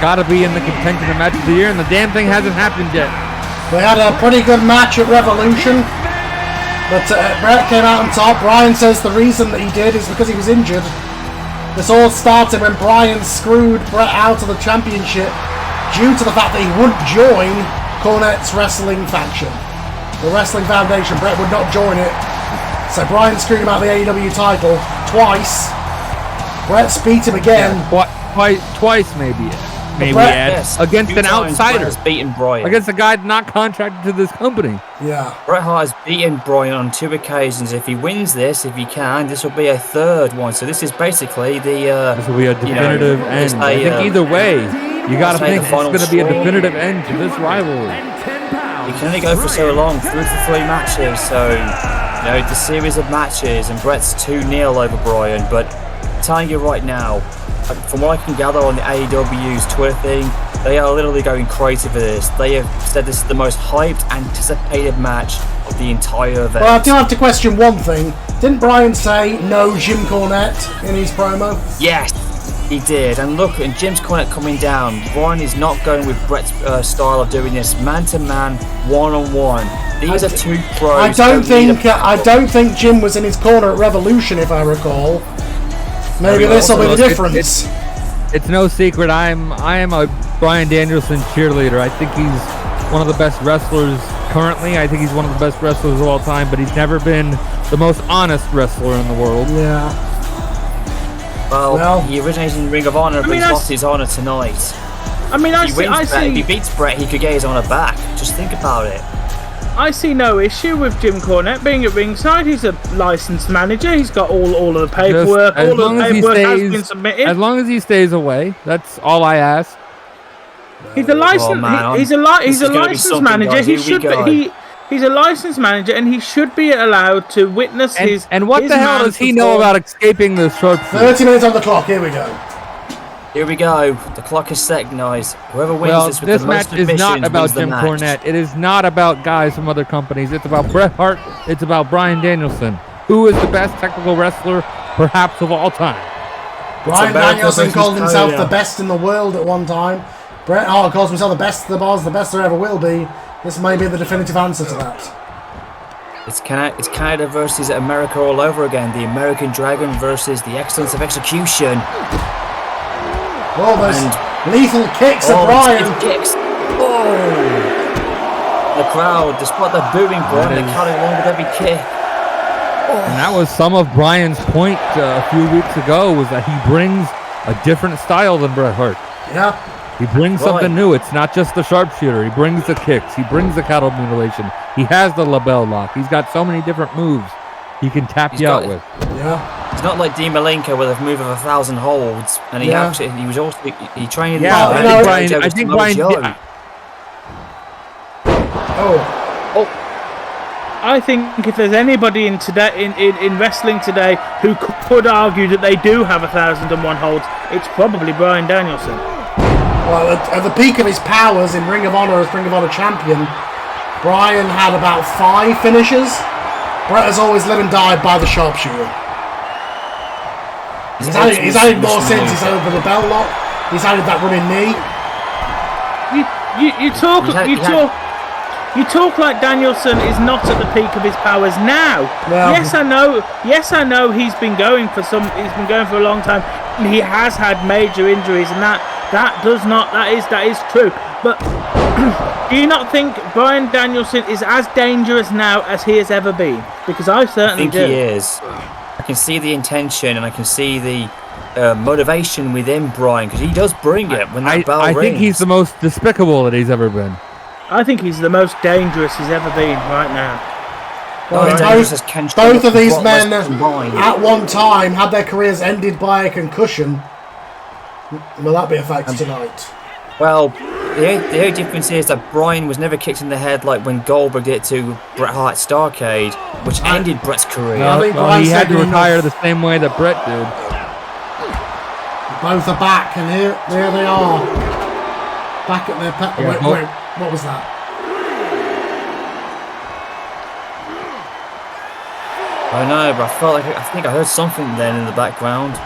got to be in the contention of match of the year, and the damn thing hasn't happened yet. They had a pretty good match at Revolution, but Bret came out on top. Bryan says the reason that he did is because he was injured. This all started when Bryan screwed Bret out of the championship due to the fact that he wouldn't join Cornette's wrestling faction. The Wrestling Foundation, Bret would not join it. So Bryan screwed him out of the AEW title twice. Bret's beat him again. Yeah, twice maybe. Bret, Ed, Yes, against two an times outsider. Bret has beaten Bryan. Against a guy not contracted to this company. Yeah. Bret Hart has beaten Bryan on 2 occasions. If he wins this, if he can, this will be a 3rd one. So this is basically the... This will be a definitive end. I think either way, you got to think it's going to be a definitive end to this rivalry. You can only go for so long, 3 for 3 matches. So, the series of matches, and Bret's 2-0 over Bryan. But I'm telling you right now, from what I can gather on the AEW's Twitter thing, they are literally going crazy for this. They have said this is the most hyped, anticipated match of the entire event. Well, I do have to question one thing. Didn't Bryan say no Jim Cornette in his promo? Yes, he did. And look, and Jim's Cornette coming down. Bryan is not going with Bret's style of doing this man-to-man, one-on-one. These are 2 pros. I don't think Jim was in his corner at Revolution, if I recall. Maybe this will be the difference. It's no secret. I am a Bryan Danielson cheerleader. I think he's one of the best wrestlers currently. I think he's one of the best wrestlers of all time, but he's never been the most honest wrestler in the world. Yeah. Well, he originated in Ring of Honor, but he's lost his honor tonight. If he beats Bret, he could get his honor back. Just think about it. I see no issue with Jim Cornette being at ringside. He's a licensed manager. He's got all of the paperwork. All of the paperwork has been submitted. As long as he stays away, that's all I ask. He's a licensed. He's a licensed manager. He's a licensed manager, and he should be allowed to witness his. And what the hell does he know about escaping the sharpshooter? 30 minutes on the clock. Here we go. Here we go. The clock is set, guys. Whoever wins this with this the most match is not submissions about wins the Jim match. Cornette. It is not about guys from other companies. It's about Bret Hart. It's about Bryan Danielson, who is the best technical wrestler, perhaps of all time. Bryan Danielson called himself the best in the world at one time. Bret Hart calls himself the best of the bars, the best there ever will be. This may be the definitive answer to that. It's Canada versus America all over again. The American Dragon versus the excellence of execution. Oh, those lethal kicks of Bryan. Kicks. Oh! The crowd, despite the booing, Bryan, they're carrying along with every kick. And that was some of Bryan's point a few weeks ago, was that he brings a different style than Bret Hart. Yeah. He brings something new. It's not just the sharpshooter. He brings the kicks. He brings the cattle mutilation. He has the label lock. He's got so many different moves he can tap you out with. Yeah. It's not like Dean Malenko with a move of 1,000 holds, and he was also he trained. Yeah, I think Bryan. I think if there's anybody in wrestling today who could argue that they do have 1,001 holds, it's probably Bryan Danielson. Well, at the peak of his powers in Ring of Honor as Ring of Honor champion, Bryan had about 5 finishes. Bret has always lived and died by the sharpshooter. He's added more since he's over the bell lock. He's added that running knee. You talk like Danielson is not at the peak of his powers now. Well, Yes, I know. He's been going for a long time. And he has had major injuries, and that is true. But do you not think Bryan Danielson is as dangerous now as he has ever been? Because I certainly do. I think he is. I can see the intention, and I can see the motivation within Bryan, because he does bring it when that bell rings. I think he's the most despicable that he's ever been. I think he's the most dangerous he's ever been right now. Well, both of these men at one time had their careers ended by a concussion. Will that be a fact tonight? Well, the only difference is that Bryan was never kicked in the head like when Goldberg did to Bret Hart Starrcade, which ended Bret's career. Well, he had to retire the same way that Bret did. Both are back, and here they are. Back at their pet. Wait, what was that? I know, but I think I heard something then in the background. I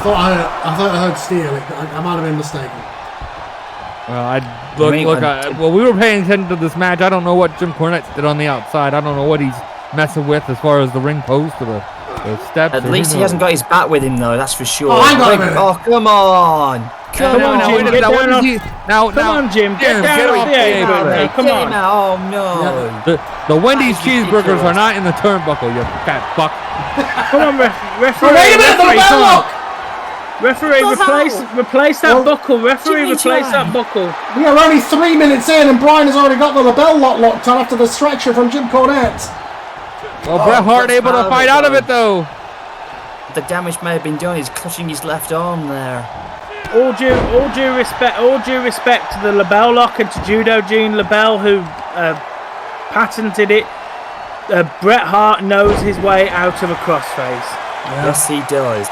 thought I heard steel. I might have been mistaken. Well, we were paying attention to this match. I don't know what Jim Cornette did on the outside. I don't know what he's messing with as far as the ring post or the steps. At least he hasn't got his bat with him, though. That's for sure. Oh, hang on a minute. Oh, come on! Come on, Jim. Get down off. Come on, Jim. Get down off the apron. Come on. Oh no! The Wendy's cheeseburgers are not in the turnbuckle, you fat fuck. Come on, referee. Wait a minute, the bell lock. Referee, replace that buckle. Referee, replace that buckle. We are only 3 minutes in, and Bryan has already got the bell lock locked on after the stretcher from Jim Cornette. Well, Bret Hart able to fight out of it, though. The damage may have been done. He's clutching his left arm there. All due respect to the LaBelle lock and to Judo Gene LaBelle, who patented it. Bret Hart knows his way out of a crossface. Yeah. Yes, he does.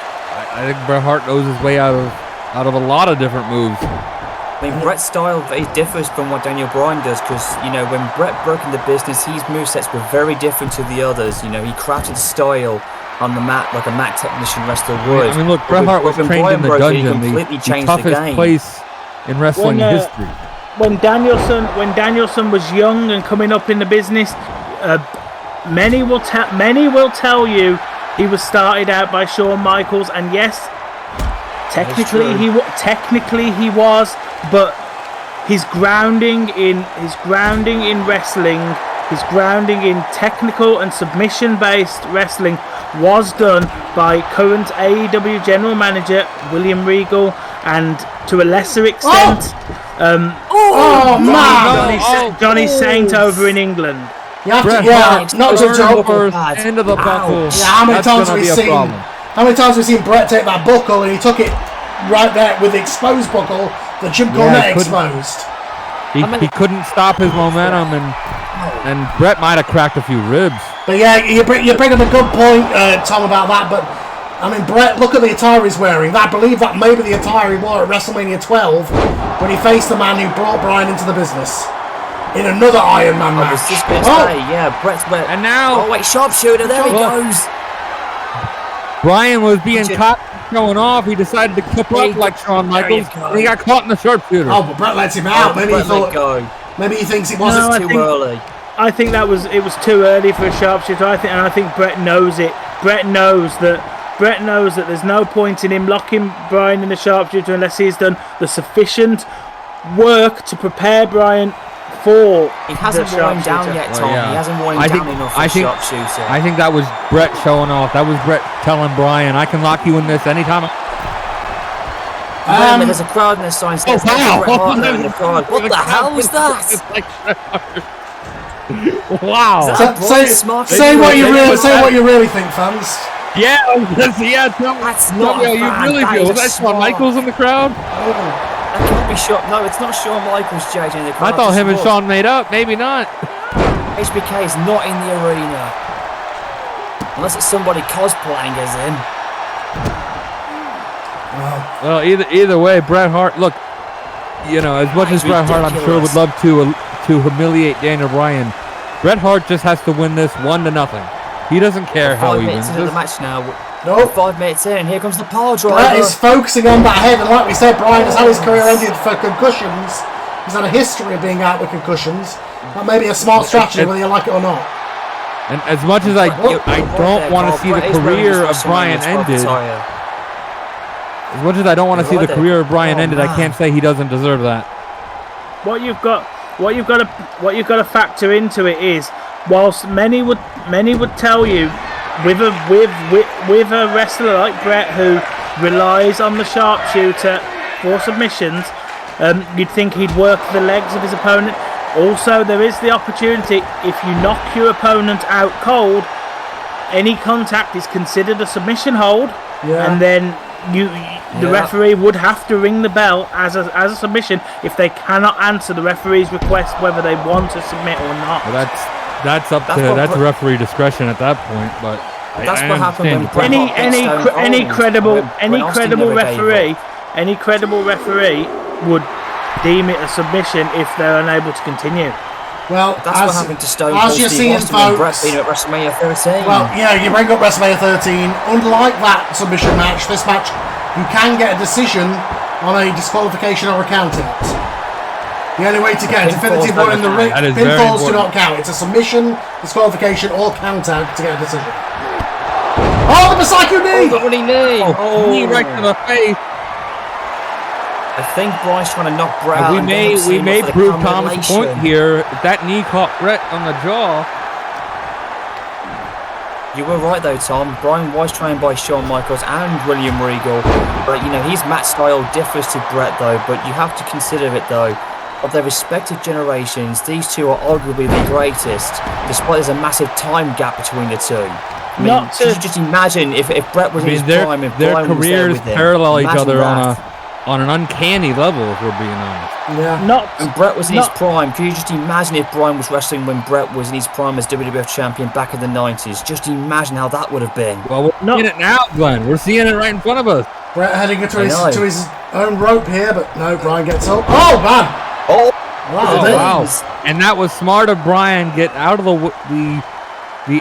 I think Bret Hart knows his way out of a lot of different moves. I mean, Bret's style differs from what Daniel Bryan does, because, when Bret broke into business, his movesets were very different to the others. He crafted style on the mat like a mat technician wrestler would. I mean, look, Bret Hart was trained in the dungeon, the toughest place in wrestling history. When Danielson was young and coming up in the business, many will tell you he was started out by Shawn Michaels, and yes, technically he was, but his grounding in wrestling, his grounding in technical and submission-based wrestling was done by current AEW General Manager William Regal, and to a lesser extent, Johnny Saint over in England. You have to, not to jump into the buckle. Yeah, how many times have we seen Bret take that buckle and he took it right there with the exposed buckle that Jim Cornette exposed? He couldn't stop his momentum, and Bret might have cracked a few ribs. But yeah, you bring up a good point, Tom, about that. But I mean, Bret, look at the attire he's wearing. I believe that may be the attire he wore at WrestleMania 12 when he faced the man who brought Bryan into the business in another Iron Man match. Bret's wearing. And now, oh wait, sharpshooter! There he goes. Bryan was being caught showing off. He decided to clip up like Shawn Michaels, and he got caught in the sharpshooter. Oh, but Bret lets him out. Maybe he thinks it wasn't too early. I think it was too early for a sharpshooter. I think Bret knows it. Bret knows that there's no point in him locking Bryan in the sharpshooter unless he's done the sufficient work to prepare Bryan for. He hasn't worn down yet, Tom. He hasn't worn down enough for sharpshooter. I think that was Bret showing off. That was Bret telling Bryan, "I can lock you in this anytime." There's a crowd in the sign. What the hell was that? Wow! Say what you really think, fans. Yeah, that's not how you really feel. Was that Shawn Michaels in the crowd? That can't be Shawn. No, it's not Shawn Michaels, JJ, in the crowd. I thought him and Shawn made up. Maybe not. HBK is not in the arena. Unless it's somebody cosplaying as him. Well, either way, Bret Hart, look, as much as Bret Hart, I'm sure, would love to humiliate Daniel Bryan, Bret Hart just has to win this 1-0. He doesn't care how he wins this. The match now, Nope. 5 minutes in, here comes the power driver. Bret is focusing on that head, and like we said, Bryan has had his career ended for concussions. He's had a history of being out with concussions. That may be a smart strategy, whether you like it or not. And as much as I don't want to see the career of Bryan ended, as much as I don't want to see the career of Bryan ended, I can't say he doesn't deserve that. What you've got to factor into it is, whilst many would tell you, with a wrestler like Bret who relies on the sharpshooter for submissions, you'd think he'd work the legs of his opponent. Also, there is the opportunity, if you knock your opponent out cold, any contact is considered a submission hold, and then the referee would have to ring the bell as a submission if they cannot answer the referee's request whether they want to submit or not. Well, that's referee discretion at that point, but that's what happened when any credible referee would deem it a submission if they're unable to continue. Well, that's what happened to Stone Cold Steve Austin and Bret being at WrestleMania 13. Well, yeah, you bring up WrestleMania 13. Unlike that submission match, this match, you can get a decision on a disqualification or a count out. The only way to get a definitive one in the ring, pinfalls do not count. It's a submission, disqualification, or count out to get a decision. Oh, the Psycho knee! Oh, the running knee! Knee right to the face. I think Bryan's trying to knock Bret out. We may prove Tom's point here. If that knee caught Bret on the jaw. You were right though, Tom. Bryan was trained by Shawn Michaels and William Regal, but his match style differs to Bret though. But you have to consider it though. Of their respective generations, these two are arguably the greatest, despite there's a massive time gap between the two. I mean, could you just imagine if Bret was in his prime, if their Bryan careers was there with parallel him, each other that. on an uncanny level, if we're being honest. Yeah. And Bret was in his prime. Can you just imagine if Bryan was wrestling when Bret was in his prime as WWF champion back in the 90s? Just imagine how that would have been. Well, we're seeing it now, Glenn. We're seeing it right in front of us. Bret heading to his own rope here, but no, Bryan gets up. Oh, man! Oh, wow. And that was smart of Bryan, get out of the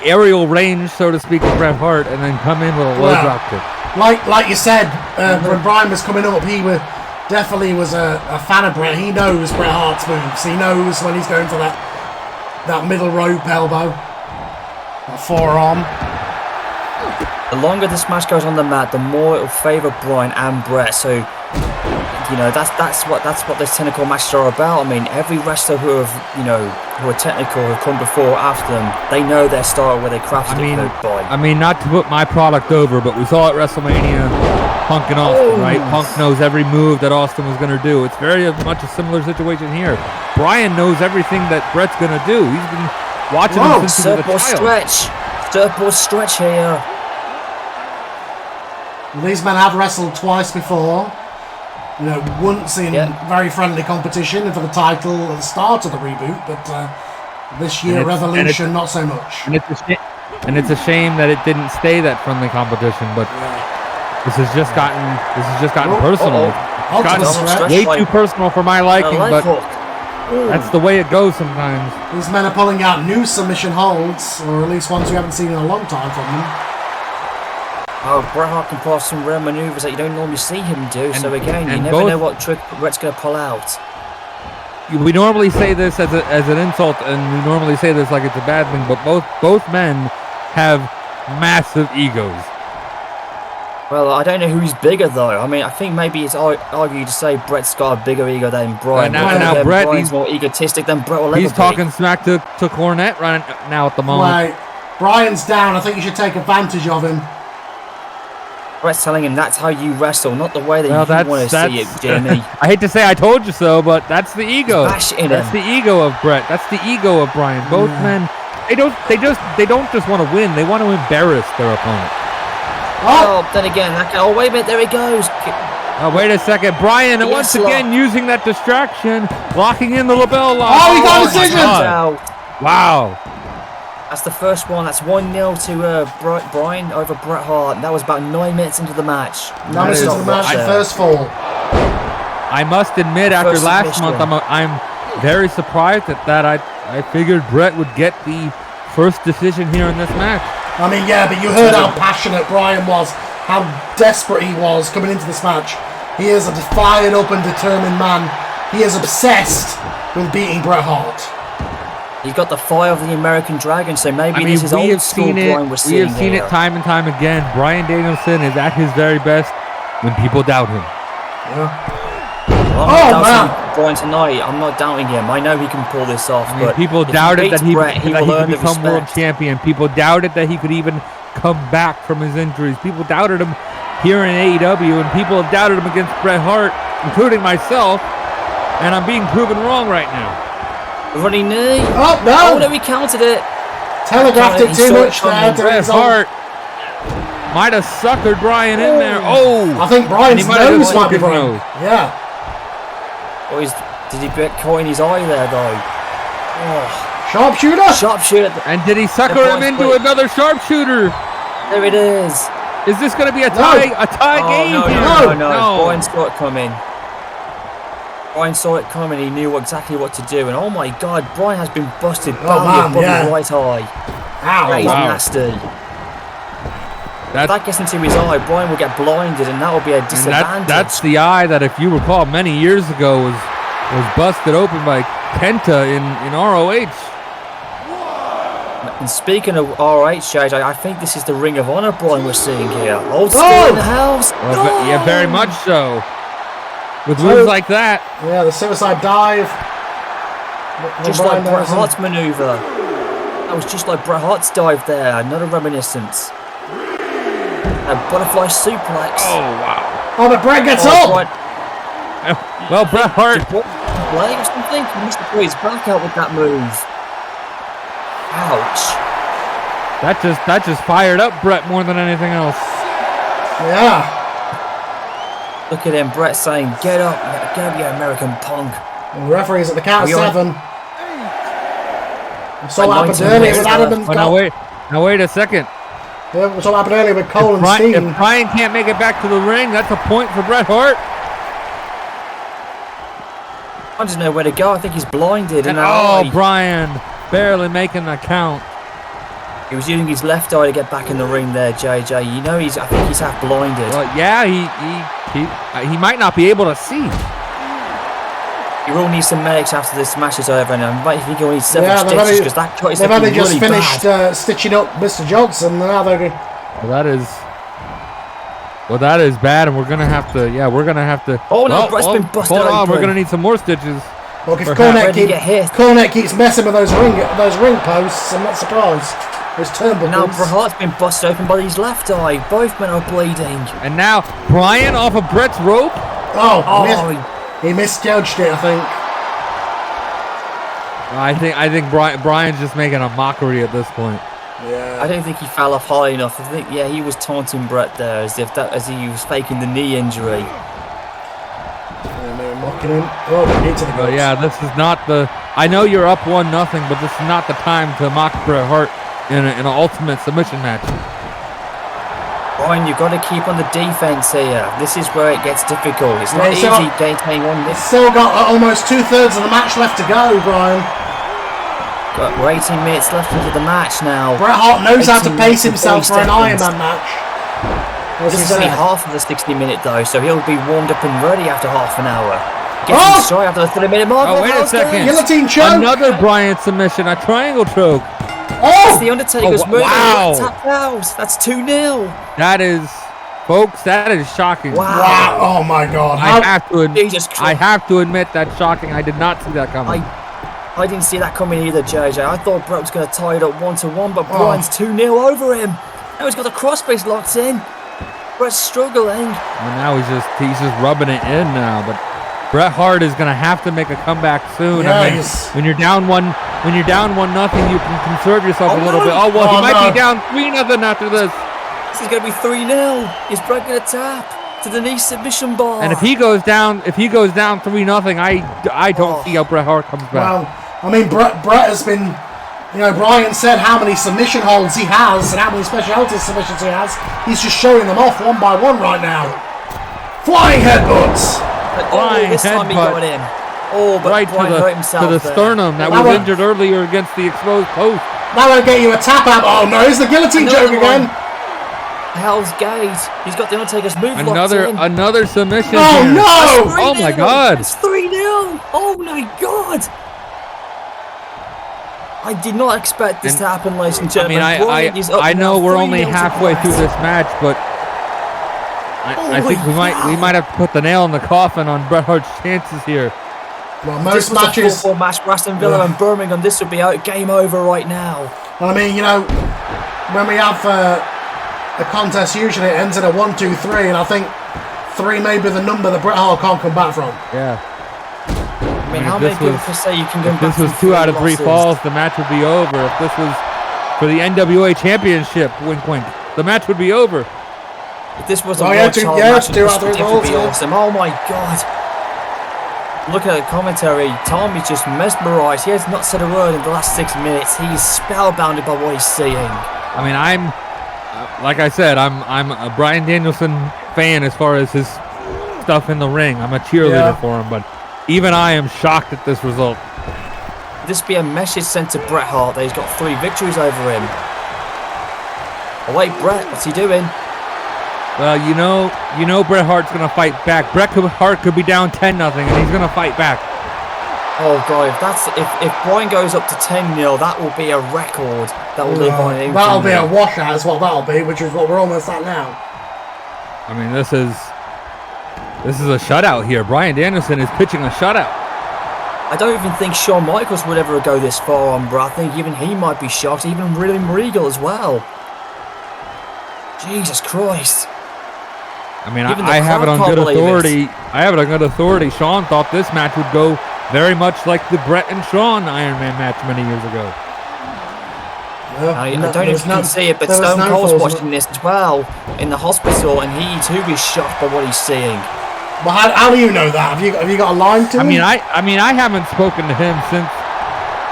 aerial range, so to speak, of Bret Hart, and then come in with a low drop kick. Like you said, when Bryan was coming up, he definitely was a fan of Bret. He knows Bret Hart's moves. He knows when he's going for that middle rope elbow, that forearm. The longer this match goes on the mat, the more it will favour Bryan and Bret. So, that's what those technical matches are about. I mean, every wrestler who are technical, have come before or after them, they know their style, where they crafted it by. I mean, not to put my product over, but we saw at WrestleMania Punk and Austin, right? Punk knows every move that Austin was going to do. It's very much a similar situation here. Bryan knows everything that Bret's going to do. He's been watching him since he was a child. Surfboard stretch here. These men have wrestled twice before. Once in very friendly competition for the title at the start of the reboot, but this year Revolution not so much. And it's a shame that it didn't stay that friendly competition, but this has just gotten personal. It's gotten way too personal for my liking, but that's the way it goes sometimes. These men are pulling out new submission holds, or at least ones we haven't seen in a long time from them. Oh, Bret Hart can pull off some rare manoeuvres that you don't normally see him do. So again, you never know what trick Bret's going to pull out. We normally say this as an insult, and we normally say this like it's a bad thing, but both men have massive egos. Well, I don't know who's bigger though. I mean, I think maybe it's argued to say Bret's got a bigger ego than Bryan. Now Bret, Bryan's more egotistic than Bret will ever be. He's talking smack to Cornette right now at the moment. Right, Bryan's down. I think you should take advantage of him. Bret's telling him that's how you wrestle, not the way that you want to see it, Jamie. I hate to say I told you so, but that's the ego. That's the ego of Bret. That's the ego of Bryan. Both men, they don't just want to win. They want to embarrass their opponent. Oh, then again, wait a minute, there he goes. Oh, wait a second. Bryan, once again, using that distraction, locking in the label lock. Oh, he got a decision! Wow. That's the first one. That's 1-0 to Bryan over Bret Hart. And that was about 9 minutes into the match. 9 minutes into the match, first fall. I must admit, after last month, I'm very surprised at that. I figured Bret would get the first decision here in this match. I mean, yeah, but you heard how passionate Bryan was, how desperate he was coming into this match. He is a fired up and determined man. He is obsessed with beating Bret Hart. He's got the fire of the American Dragon, so maybe this is old school Bryan we're seeing. We have seen it time and time again. Bryan Danielson is at his very best when people doubt him. Yeah. Well, I'm not doubting Bryan tonight. I'm not doubting him. I know he can pull this off. I mean, but people doubted that he Bret, could become world champion. People doubted that he could even come back from his injuries. People doubted him here in AEW, and people have doubted him against Bret Hart, including myself. And I'm being proven wrong right now. Running knee. Oh, no! Oh, no, he counted it. Telegraphed it too much there. Bret Hart might have suckered Bryan in there. Oh! I think Bryan's nose might be wrong. Yeah. Oh, did he get caught in his eye there, though? Oh. Sharpshooter? Sharpshooter. And did he sucker him into another sharpshooter? There it is. Is this going to be a tie? A tie game? No. Bryan saw it coming. Bryan saw it coming. He knew exactly what to do. And oh my God, Bryan has been busted badly above his right eye. Ow! That is nasty. If that gets into his eye, Bryan will get blinded, and that will be a disadvantage. That's the eye that, if you recall, many years ago was busted open by Penta in ROH. And speaking of ROH, JJ, I think this is the Ring of Honor Bryan we're seeing here. Old school in the house. Well, yeah, very much so. With moves like that. Yeah, the suicide dive. Just like Bret Hart's maneuver. That was just like Bret Hart's dive there. Another reminiscence. A butterfly suplex. Oh, wow. Oh, but Bret gets up. Well, Bret Hart. Play or something? He must have put his back out with that move. Ouch. That just fired up Bret more than anything else. Yeah. Look at him, Bret saying, get up, you American punk. The referee's at the count of 7. So what happened earlier with Adam and Cole. Now wait a second. Yeah, what happened earlier with Cole and Steen. If Bryan can't make it back to the ring, that's a point for Bret Hart. I doesn't know where to go. I think he's blinded. And Bryan barely making the count. He was using his left eye to get back in the ring there, JJ. You know, I think he's half blinded. Well, yeah, he might not be able to see. You will need some medics after this match is over, and I think you'll need several stitches because that cut is they've only just really finished stitching up Mr. Johnson, and now they're going. Well, that is bad, and we're gonna have to. Yeah, we're gonna have to. Oh no, Bret's been busted. Hold on, we're gonna need some more stitches. Look, if Cornette keeps messing with those ring posts, I'm not surprised. Those turnbuckles. Now Bret Hart's been busted open by his left eye. Both men are bleeding. And now Bryan off of Bret's rope. He misjudged it, I think. I think Bryan's just making a mockery at this point. Yeah. I don't think he fell off high enough. I think he was taunting Bret there as he was faking the knee injury. Maybe mocking him. Oh, knee to the guts. Yeah, this is not the. I know you're up 1-0, but this is not the time to mock Bret Hart in an ultimate submission match. Bryan, you've got to keep on the defense here. This is where it gets difficult. It's not easy maintaining on this. Still got almost 2/3 of the match left to go, Bryan. We're 18 minutes left into the match now. Bret Hart knows how to pace himself for an Iron Man match. This is only half of the 60-minute though, so he'll be warmed up and ready after half an hour. Getting straight after the 30-minute mark. Oh, wait a second. Guillotine choke. Another Bryan submission, a triangle choke. It's the Undertaker's move. Wow. Tap out. That's 2-0. That is, folks, that is shocking. Wow. Oh my God. I have to admit that's shocking. I did not see that coming. I didn't see that coming either, JJ. I thought Bret was going to tie it up 1-1, but Bryan's 2-0 over him. Now he's got the crossface locked in. Bret's struggling. And now he's just rubbing it in now. But Bret Hart is going to have to make a comeback soon. Yes. I mean, when you're down 1-0, you can conserve yourself a little bit. Oh well, he might be down 3-0 after this. This is going to be 3-0. Is Bret going to tap to the knee submission bar? And if he goes down 3-0, I don't see how Bret Hart comes back. Well, I mean, Bret has been, Bryan said how many submission holds he has and how many specialty submissions he has. He's just showing them off one by one right now. Flying headbutts. This time he got in. Oh, but right Bryan hurt himself to the sternum that was injured earlier against the exposed post. That'll get you a tap out. Oh no, it's the guillotine choke again. Hell's Gate. He's got the Undertaker's move Another submission. Oh here. no! Oh my God! It's 3-0. Oh my God! I did not expect this to happen, ladies and gentlemen. I know we're only halfway through this match, but I think we might have to put the nail in the coffin on Bret Hart's chances here. Well, most matches. A 4-4 match for Aston Villa and Birmingham. This would be game over right now. I mean, when we have a contest, usually it ends in a 1-2-3, and I think 3 may be the number that Bret Hart can't come back from. Yeah. I mean, how many people can say you can go back? If this was 2 out of 3 falls, the match would be over. If this was for the NWA Championship, wink, wink, the match would be over. If this was a match, 2 out of 3 falls, would be awesome. Oh my God! Look at the commentary. Tommy's just mesmerised. He has not said a word in the last 6 minutes. He's spellbounded by what he's seeing. I mean, like I said, I'm a Bryan Danielson fan as far as his stuff in the ring. I'm a cheerleader for him, but even I am shocked at this result. This be a message sent to Bret Hart that he's got 3 victories over him. Oh wait, Bret, what's he doing? Well, you know Bret Hart's gonna fight back. Bret Hart could be down 10-0, and he's gonna fight back. Oh God, if Bryan goes up to 10-0, that will be a record that will live on in infamy. That'll be a washout as well. That'll be, which is what we're almost at now. I mean, this is a shutout here. Bryan Danielson is pitching a shutout. I don't even think Shawn Michaels would ever go this far on Bret. I think even he might be shocked. Even William Regal as well. Jesus Christ. I mean, I have it on good authority. Shawn thought this match would go very much like the Bret and Shawn Iron Man match many years ago. I don't know if you can see it, but Stone Cold's watching this as well in the hospital, and he too is shocked by what he's seeing. Well, how do you know that? Have you got a line to him? I mean, I haven't spoken to him since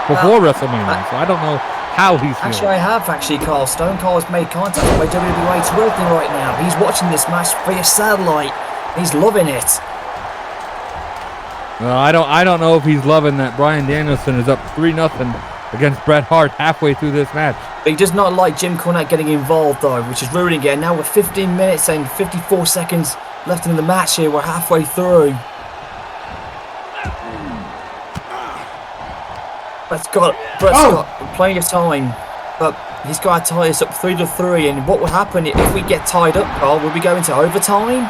before WrestleMania, so I don't know how he's feeling. Actually, I have, Carl. Stone Cold has made contact with my WWE Twitter thing right now. He's watching this match via satellite. He's loving it. Well, I don't know if he's loving that Bryan Danielson is up 3-0 against Bret Hart halfway through this match. But he does not like Jim Cornette getting involved, though, which is ruining it. Now with 15 minutes and 54 seconds left in the match here, we're halfway through. Bret's got plenty of time, but he's got to tie us up 3-3. And what would happen if we get tied up, Carl? Would we go into overtime?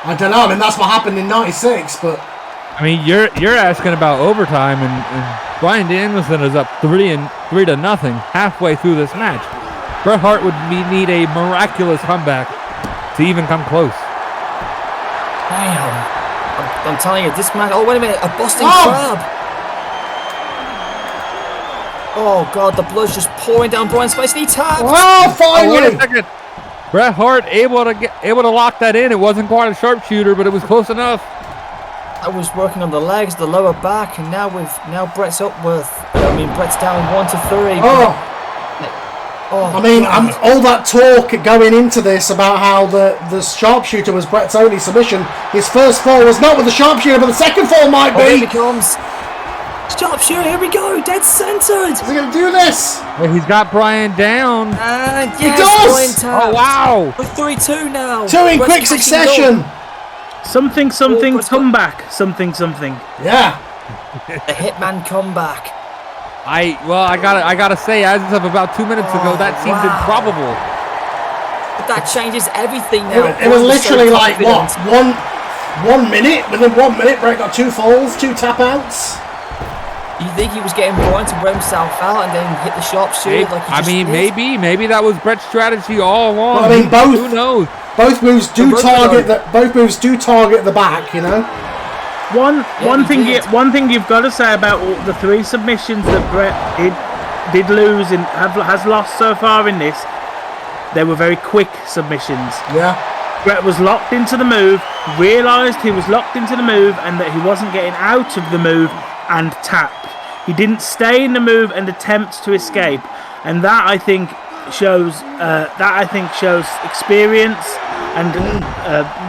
I don't know. I mean, that's what happened in '96, but I mean, you're asking about overtime, and Bryan Danielson is up 3-0 halfway through this match. Bret Hart would need a miraculous comeback to even come close. Damn! I'm telling you, this match. Oh wait a minute, a Boston Crab. Oh God, the blood's just pouring down Bryan's face, and he tapped. Oh, finally! Wait a second. Bret Hart able to lock that in. It wasn't quite a sharpshooter, but it was close enough. I was working on the legs, the lower back, and now Bret's up with. Bret's down 1-3. I mean, all that talk going into this about how the sharpshooter was Bret's only submission. His first fall was not with the sharpshooter, but the second fall might be. Here he comes. Sharpshooter, here we go, dead centered. Is he going to do this? Well, he's got Bryan down. And yes, he does. Oh wow! We're 3-2 now. 2 in quick succession. Something, comeback. Something. Yeah. The Hitman comeback. I gotta say, as of about 2 minutes ago, that seemed improbable. But that changes everything now. It was literally like what? 1 minute? Within 1 minute, Bret got 2 falls, 2 tap outs. You think he was getting Bryan to wear himself out and then hit the sharpshooter? Maybe that was Bret's strategy all along. Well, I mean, who knows? Both moves do target the back, you know. One thing you've got to say about all the 3 submissions that Bret did lose and has lost so far in this, they were very quick submissions. Yeah. Bret was locked into the move, realised he was locked into the move and that he wasn't getting out of the move, and tapped. He didn't stay in the move and attempt to escape, and that I think shows experience and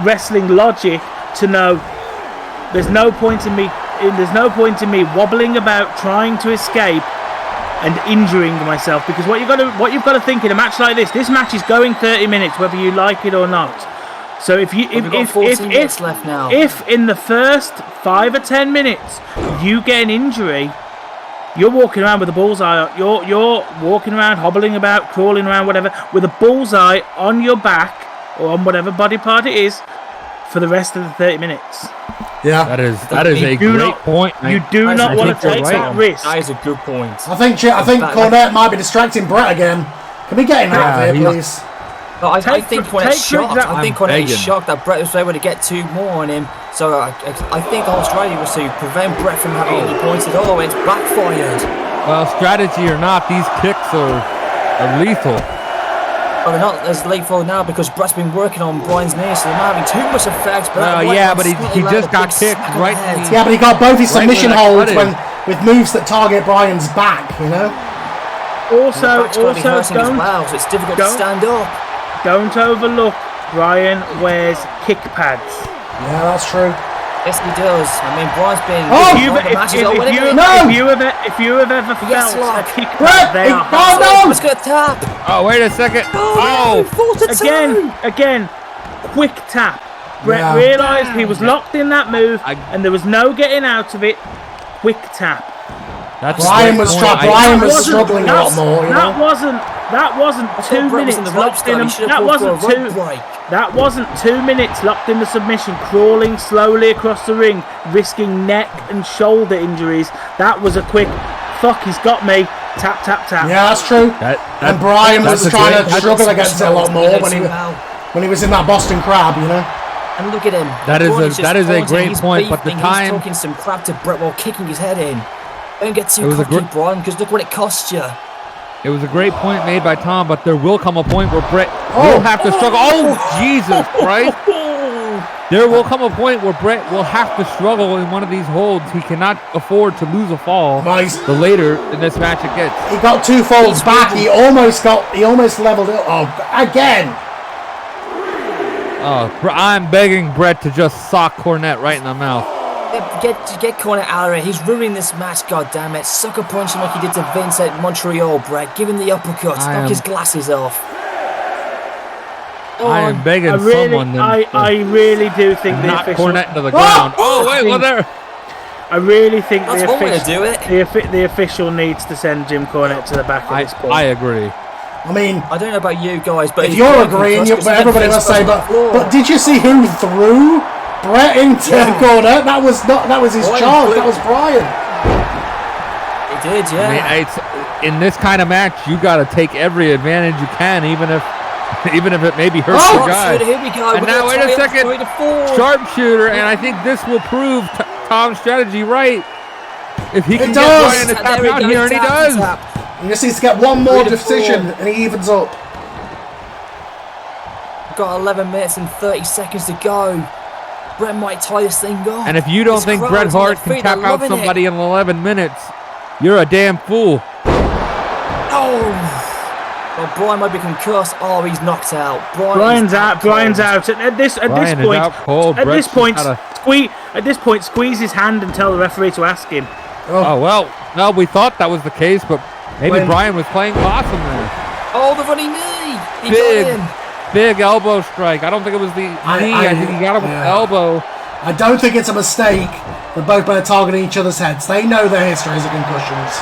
wrestling logic to know there's no point in me wobbling about trying to escape and injuring myself, because what you've got to think in a match like this match is going 30 minutes, whether you like it or not. So if minutes left now. If in the first 5 or 10 minutes you get an injury, you're walking around with a bullseye. You're walking around, hobbling about, crawling around, whatever, with a bullseye on your back or on whatever body part it is for the rest of the 30 minutes. Yeah, that is a great point. You do not want to take that risk. That is a good point. I think Cornette might be distracting Bret again. Can we get him out of here, please? No, I think Cornette's shocked. I think Cornette is shocked that Bret was able to get 2 more on him. So I think Australia was to prevent Bret from having any points at all. It's backfired. Well, strategy or not, these kicks are lethal. Well, they're not as lethal now because Bret's been working on Bryan's knee, so they're not having too much effect. But but he just got kicked right. Yeah, but he got both his submission holds with moves that target Bryan's back. You know. Also, so it's difficult to stand up. Don't overlook Bryan wears kick pads. Yeah, that's true. Yes, he does. I mean, Bryan's been. If you have ever felt a kick pad, they are. Let's go tap. Oh, wait a second. Again, quick tap. Bret realised he was locked in that move, and there was no getting out of it. Quick tap. Bryan was struggling a lot more. That wasn't 2 minutes locked in. That wasn't 2 minutes locked in the submission, crawling slowly across the ring, risking neck and shoulder injuries. That was a quick, fuck, he's got me. Tap, tap, tap. Yeah, that's true. And Bryan was trying to struggle against it a lot more when he was in that Boston Crab, you know. And look at him. That is a great point. But the time he's talking some crap to Bret while kicking his head in. Don't get too cocky, Bryan, because look what it cost you. It was a great point made by Tom, but there will come a point where Bret will have to struggle. Oh, Jesus Christ. There will come a point where Bret will have to struggle in one of these holds. He cannot afford to lose a fall. The later in this match it gets. He got 2 falls back. He almost leveled it. Oh, again. I'm begging Bret to just sock Cornette right in the mouth. Get Cornette out of here. He's ruining this match, goddammit. Sucker punch him like he did to Vince at Montreal, Bret. Give him the uppercut. Knock his glasses off. I am begging someone. I really do think the official... Cornette into the ground. There. I really think that's one way to do it. The official needs to send Jim Cornette to the back at this point. I agree. I mean, I don't know about you guys, but if you're agreeing, everybody must say. But did you see who threw Bret into Cornette? That was his charge. That was Bryan. He did, yeah. I mean, in this kind of match, you got to take every advantage you can, even if it maybe hurts the guy. Here we go. And now, wait a second, sharpshooter, and I think this will prove Tom's strategy right. If he can get Bryan to tap out here, and he does. He just needs to get one more decision, and he evens up. Got 11 minutes and 30 seconds to go. Bret might tie this thing up. And if you don't think Bret Hart can tap out somebody in 11 minutes, you're a damn fool. Oh! Well, Bryan might be concussed. Oh, he's knocked out. Bryan's out. At this point, squeeze his hand and tell the referee to ask him. Well, we thought that was the case, but maybe Bryan was playing possum there. Oh, the running knee! He got him. Big elbow strike. I don't think it was the knee. I think he got him with the elbow. I don't think it's a mistake that both men are targeting each other's heads. They know their histories of concussions.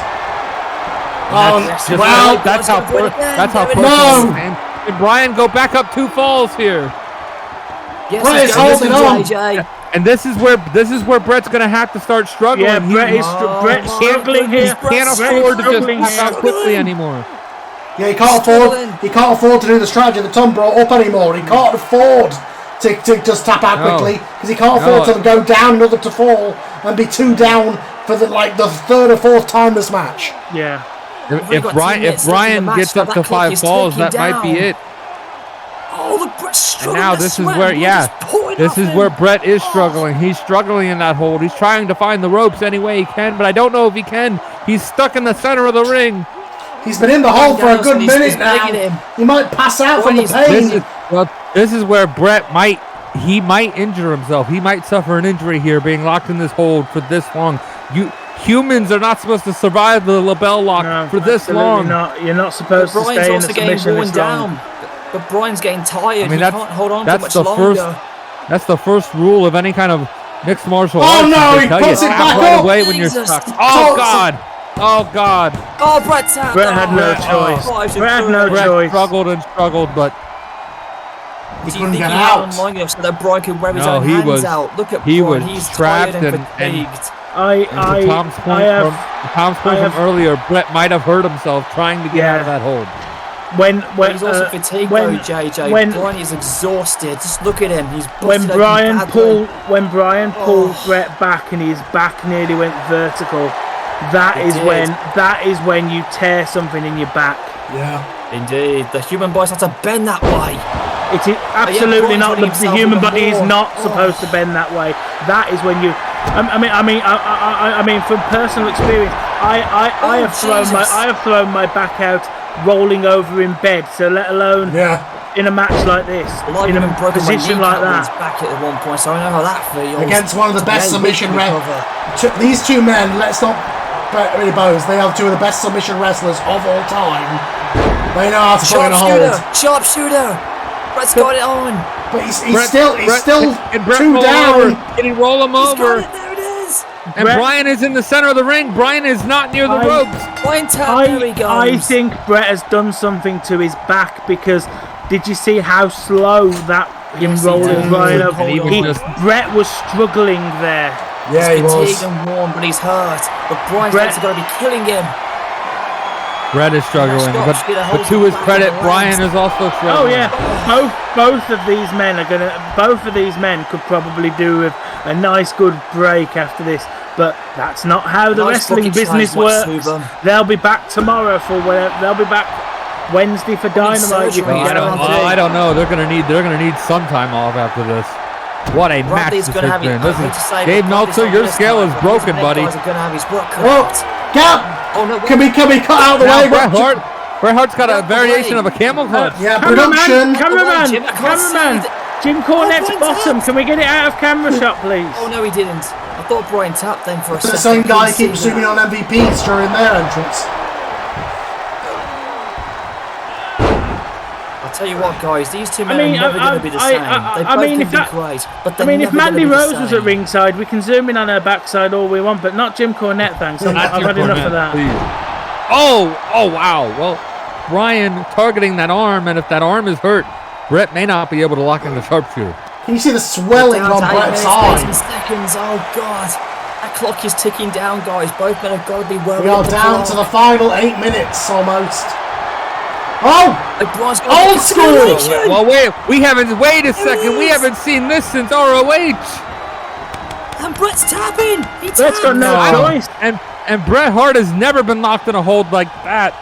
That's how. No. Did Bryan go back up 2 falls here? Yes, Bret is holding on. And this is where Bret's going to have to start struggling. Yeah, Bret's struggling here. He can't afford to just tap out quickly anymore. Yeah, he can't afford to do the strategy that Tom brought up anymore. He can't afford to just tap out quickly because he can't afford to go down another to fall and be 2 down for the 3rd or 4th time this match. Yeah. If Bryan gets up to 5 falls, that might be it. Oh, look, Bret's struggling. And now this is where Bret is struggling. He's struggling in that hold. He's trying to find the ropes any way he can, but I don't know if he can. He's stuck in the center of the ring. He's been in the hole for a good minute now. He might pass out from the pain. This is where Bret might injure himself. He might suffer an injury here being locked in this hold for this long. Humans are not supposed to survive the label lock for this long. Not. You're not supposed to stay in a submission this long. But Bryan's getting tired. I mean, he can't hold on for much longer. That's the first rule of any kind of mixed martial arts. Oh no, he puts it back right up! away when you're stuck. Oh God! Oh God! Oh, Bret's out. Brett had no choice. Brett had no choice. Struggled and struggled, but he couldn't get out long enough so that Bryan could wear his own hands out. Look at Bryan. He's trapped tired and fatigued. Tom's point from earlier, Bret might have hurt himself trying to get out of that hold. But he's also fatigued though, JJ. Bryan is exhausted. Just look at him. He's when Bryan pulled Bret back and his back nearly went vertical. That is when you tear something in your back. Yeah, indeed. The human body's not to bend that way. It is absolutely not. The human body is not supposed to bend that way. That is when you. I mean, from personal experience, I have thrown my back out rolling over in bed. So let alone in a match like this, in a position like that. Back at one point, so I know how that feels. Against one of the best submission wrestlers. These two men, let's not really boast. They are two of the best submission wrestlers of all time. They know how to put in a hold. Sharpshooter. Bret's got it on. But he's still two down. Can he roll him over? There it is. And Bryan is in the center of the ring. Bryan is not near the ropes. There he goes. I think Bret has done something to his back because did you see how slow that him rolling Bryan over? Bret was struggling there. Yeah, he's fatigued and worn, but he's hurt. But Bryan's going to be killing him. Bret is struggling, but to his credit, Bryan is also struggling. Oh yeah, both of these men could probably do with a nice good break after this, but that's not how the wrestling business works. They'll be back tomorrow for whatever. They'll be back Wednesday for Dynamite. I don't know. They're gonna need some time off after this. What a match this has been. Listen, Dave Meltzer, your scale is broken, buddy. Can we cut out of the way? Bret Hart's got a variation of a camel clutch. Yeah, production. Cameraman. Jim Cornette's bottom. Can we get it out of camera shot, please? Oh no, he didn't. I thought Bryan tapped then for a second. The same guy keeps zooming on MVPs during their entrance. Tell you what, guys, these two men are never going to be the same. They both can be great, but they're if Mandy Rose was at ringside, we can zoom in on her backside all we want, but not Jim Cornette, thanks. I've had enough of that. Please. Oh, wow. Well, Bryan targeting that arm, and if that arm is hurt, Bret may not be able to lock in the sharpshooter. Can you see the swelling on Bret's eye? 18 seconds, oh God. That clock is ticking down, guys. Both men have got to be worried. We are down to the final 8 minutes, almost. Oh! Old school! Well, wait a second. We haven't seen this since ROH. And Bret's tapping. Bret's got no choice. And Bret Hart has never been locked in a hold like that.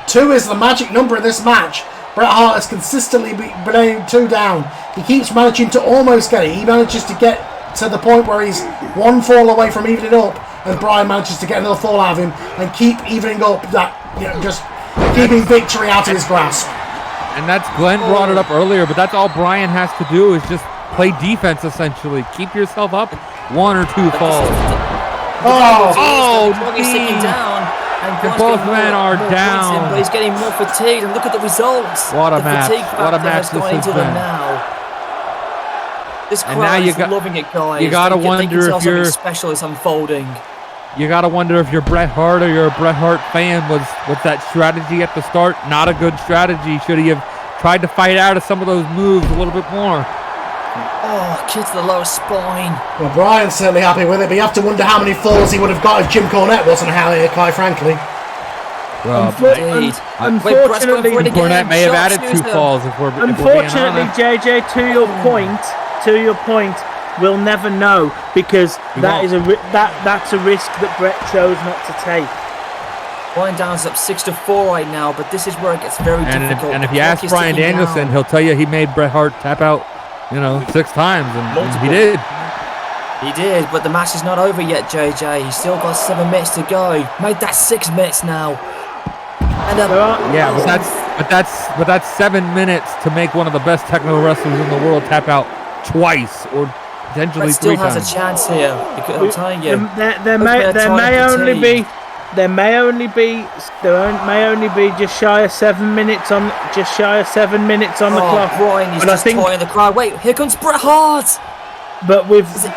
2 is the magic number in this match. Bret Hart has consistently been able 2 down. He keeps managing to almost get it. He manages to get to the point where he's 1 fall away from evening up, and Bryan manages to get another fall out of him and keep evening up that, just keeping victory out of his grasp. And Glenn brought it up earlier, but that's all Bryan has to do is just play defense essentially. Keep yourself up 1 or 2 falls. He's sitting down. And both men are down. But he's getting more fatigued, and look at the results. What a match. What a match this has been. This crowd is loving it, guys. You gotta wonder if something special is unfolding. You gotta wonder if you're Bret Hart or you're a Bret Hart fan. Was that strategy at the start not a good strategy? Should he have tried to fight out of some of those moves a little bit more? Oh, kick to the lower spine. Well, Bryan's certainly happy with it, but you have to wonder how many falls he would have got if Jim Cornette wasn't here, quite frankly. Well, unfortunately, Jim Cornette may have added 2 falls if we're unfortunately, JJ, to your point, we'll never know because that's a risk that Bret chose not to take. Bryan Danielson's up 6-4 right now, but this is where it gets very difficult. And if you ask Bryan Danielson, he'll tell you he made Bret Hart tap out 6 times, and he did. He did, but the match is not over yet, JJ. He's still got 7 minutes to go. Made that 6 minutes now. And but that's 7 minutes to make one of the best technical wrestlers in the world tap out twice, or potentially Bret still 3 has times. a chance here. Because I'm telling you, There may only be just shy of 7 minutes on the clock. Bryan is But I just think- toying the crowd. Wait, here comes Bret Hart. But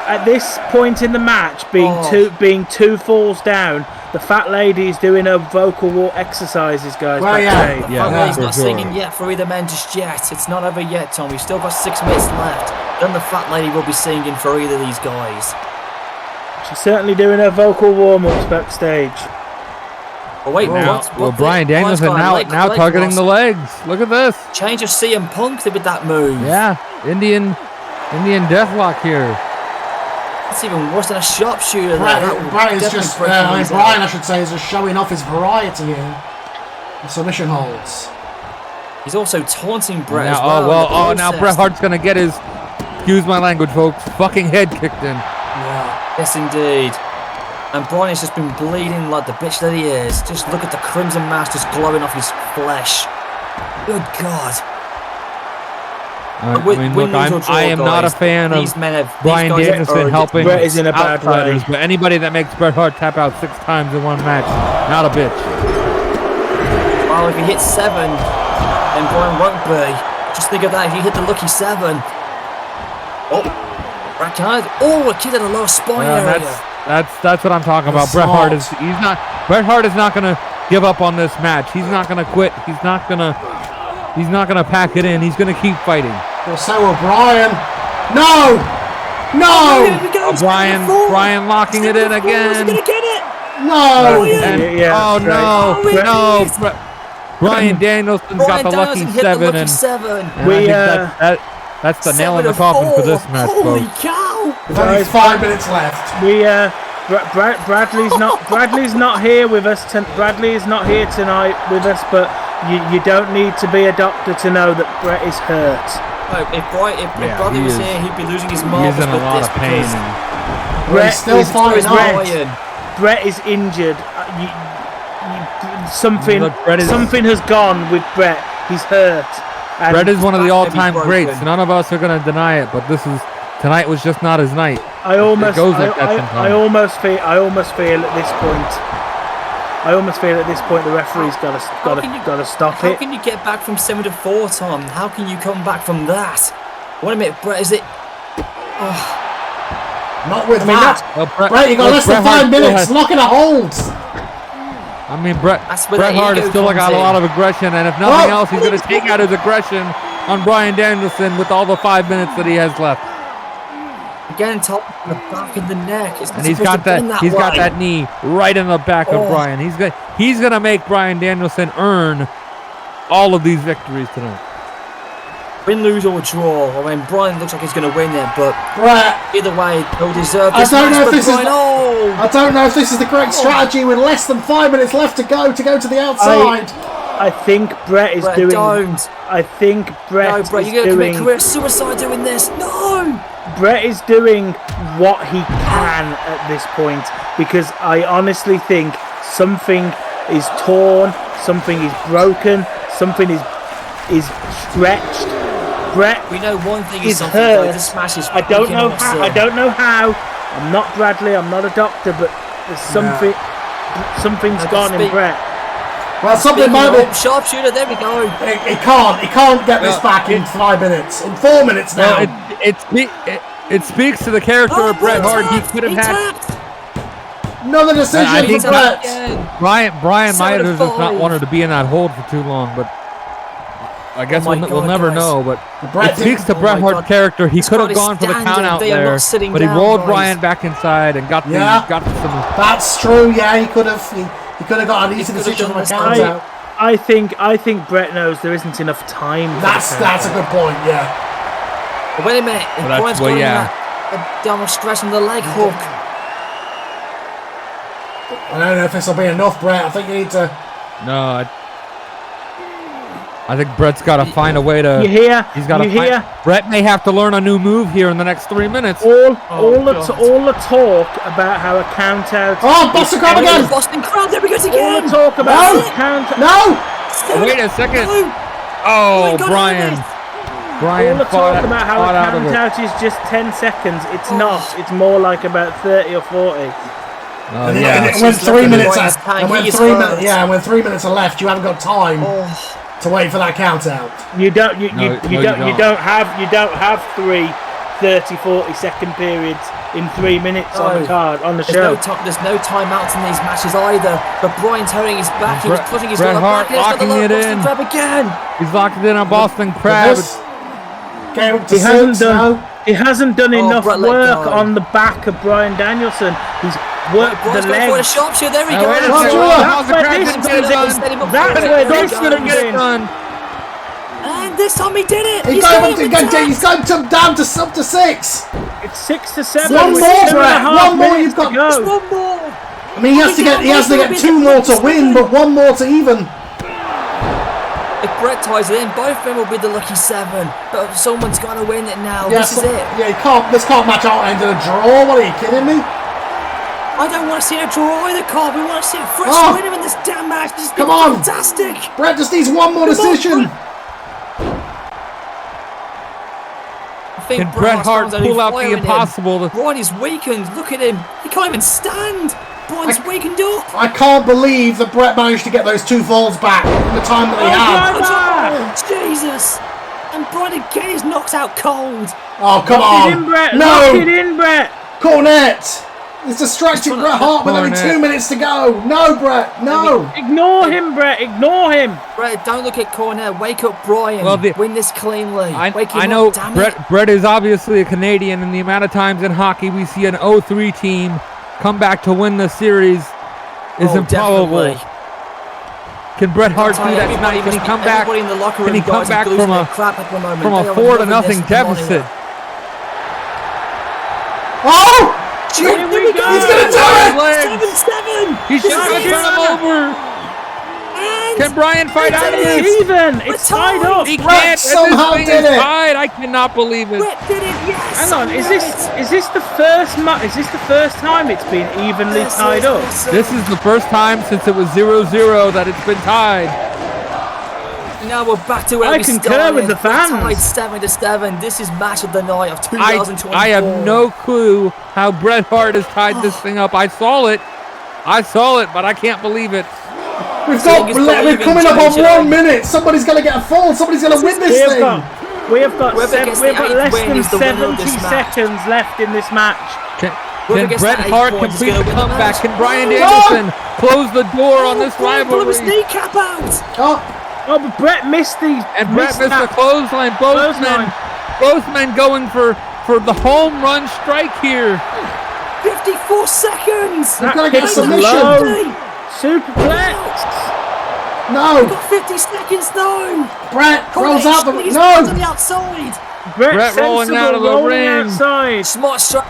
at this point in the match, being two falls down, the fat lady is doing her vocal wart exercises, guys. Well, backstage. The family's not for sure. singing yet for either men just yet. It's not over yet, Tom. We've still got 6 minutes left. Then the fat lady will be singing for either of these guys. She's certainly doing her vocal warm-ups backstage. Oh wait, Well, Bryan Danielson now targeting the legs. Look at this. Change of CM Punk with that move. Yeah, Indian deathlock here. That's even worse than a sharpshooter. Bryan is just, Bryan, I should say, is just showing off his variety here. The submission holds. He's also taunting Bret as Now, well. now Bret Hart's gonna get his, excuse my language, folks, fucking head kicked in. Yeah. Yes, indeed. And Bryan has just been bleeding like the bitch that he is. Just look at the crimson mask just glowing off his flesh. Good God. I am not a fan of Bryan Danielson helping Bret is in a bad outsiders, way. but anybody that makes Bret Hart tap out 6 times in one match, not a bitch. Well, if he hits 7, then Bryan won't be. Just think of that. If he hit the lucky 7. Oh, Bret Hart. Oh, a kick at the lower spine area. That's what I'm talking about. Bret Hart is not gonna give up on this match. He's not gonna quit. He's not gonna pack it in. He's gonna keep fighting. Well, so will Bryan. No! No! Bryan locking it in again. He's gonna get it. No! No! Bryan Danielson's got the lucky 7, and I think that's the nail in the coffin for this match, Holy folks. cow! There's only 5 minutes left. Bradley's not here with us. Bradley is not here tonight with us, but you don't need to be a doctor to know that Bret is hurt. No, if Bradley was here, he'd be losing his marbles. He's in a lot of pain. He's still fighting on. Bret is injured. Something has gone with Bret. He's hurt. And Bret is one of the all-time greats. None of us are going to deny it, but tonight was just not his night. I almost feel at this point the referee's got to stop How it. can you get back from 7 to 4, Tom? How can you come back from that? Wait a minute, Bret, is it? Not with that. Well, Bret, you got less than 5 minutes. Lock in a hold. I mean, Bret Hart has still got a lot of aggression, and if nothing else, he's going to take out his aggression on Bryan Danielson with all the 5 minutes that he has left. Again, top in the back of the neck. And he's got that knee right in the back of Bryan. He's gonna make Bryan Danielson earn all of these victories tonight. Win, lose or draw. I mean, Bryan looks like he's going to win it, but Bret, either way, he'll deserve I this don't match. know if But this is. Bryan, I don't know if this is the correct strategy with less than 5 minutes left to go to the outside. I think Bret is doing. Don't. I think Bret No, Bret, is you're going to commit doing. career suicide doing this. No. Bret is doing what he can at this point, because I honestly think something is torn, something is broken, something is stretched. Bret, We know one thing is is something, hurt. though. This match is I don't know freaking how. awesome. I don't know how. I'm not Bradley. I'm not a doctor, but there's something. Something's No, gone in speak- Bret. Well, something might be. Sharpshooter, there we go. He can't get this back in 5 minutes. In 4 minutes now. It speaks to the character of Bret Hart. He could have had. Another decision I think for Bret. Bryan might 7 have to just not 5. wanted to be in that hold for too long, but I guess Oh my we'll God, never guys. know. But Bret it speaks to didn't- Bret my Hart's God. character. He This could have crowd is gone for the standing. count out They are there, not sitting but he down, rolled guys. Bryan back inside and got some. That's true. Yeah, he could have. He could have got an easy could have decision done from a this. count out. I think Bret knows there isn't enough time. for That's the a good point. Yeah. But wait a minute. If Well, Bryan's well, got yeah. a downward stress from the leg hook. I don't know if this will be enough, Bret. I think you need to. No, I think Bret's got to find a way to. You hear? He's got to. You hear? Bret may have to learn a new move here in the next 3 minutes. All the talk about how a count out. Oh, Boston Crab again! Boston Crab, there we go All again. the talk about No! a count. No! Wait a second. No. Oh, my God, Bryan. Bryan all the talk about how a out of it. count out is just 10 seconds. It's not. It's more like about 30 or 40. And when 3 minutes and when 3 minutes are left, you haven't got time to wait for that count out. You don't have three 30-40 second periods in 3 minutes on the card on the show. There's no timeouts in these matches either. But Bryan's turning his back. He's putting his Bret Hart back. locking it in. Grab again. He's locked it in on Boston Crab. He hasn't done enough work on the back of Bryan Danielson. He's worked the legs. For the sharpshooter. There we go. That's where this should have been done. And this time he did it. He's going down to sub to 6. It's 6 to 7. One more, Bret. One more. You've got just one more. I mean, he has to get 2 more to win, but 1 more to even. If Bret ties it in, both of them will be the lucky 7. But someone's got to win it now. Yeah, this is it. Yeah, this can't match out end of a draw. What are you kidding me? I don't want to see a draw either, Carl. We want to see a fresh winner in this damn match. This has been fantastic. Bret just needs 1 more decision. Can Bret Hart pull out the impossible? Bryan is weakened. Look at him. He can't even stand. Bryan's weakened up. I can't believe that Bret managed to get those 2 falls back in the time that he had. Oh, Jesus. And Bryan again is knocked out cold. Oh, come on. Lock it in, Bret. No. Lock it in, Bret. Cornette. He's distracting Bret Hart with only 2 minutes to go. No, Bret. No. Ignore him, Bret. Ignore him. Bret, don't look at Cornette. Wake up, Bryan. Win this cleanly. I know Bret is obviously a Canadian, and the amount of times in hockey we see an 0-3 team come back to win the series is improbable. Definitely. Can Bret Hart do that tonight? Can he come back? Can he come back from a 4-0 deficit? Oh! Here we go. He's gonna do it! 7-7! He should have turned him over! Can Bryan fight out of this? It's even! It's tied up! He can't! somehow This did thing is it! tied! I cannot believe it! Bret did it, yes! Hang on, is this the first time it's been evenly tied up? This is the first time since it was 0-0 that it's been tied. Now we're back to where I concur with the fans. Tied 7-7. This is match of the night of 2024. I have no clue how Bret Hart has tied this thing up. I saw it, but I can't believe it. We're coming up on 1 minute. Somebody's gonna get a fall. Somebody's gonna win this thing. We have got less than 70 seconds left in this match. Can Bret Hart complete the comeback? Can Bryan Danielson close the door on this rivalry? Pull his kneecap out. Oh, but Bret missed the clothesline. Both men going for the home run strike here. 54 seconds. They're gonna get a submission. Superplex. No. We've got 50 seconds though. Bret rolls out the on the outside. Bret rolling out of the ring. Outside. Smart strike.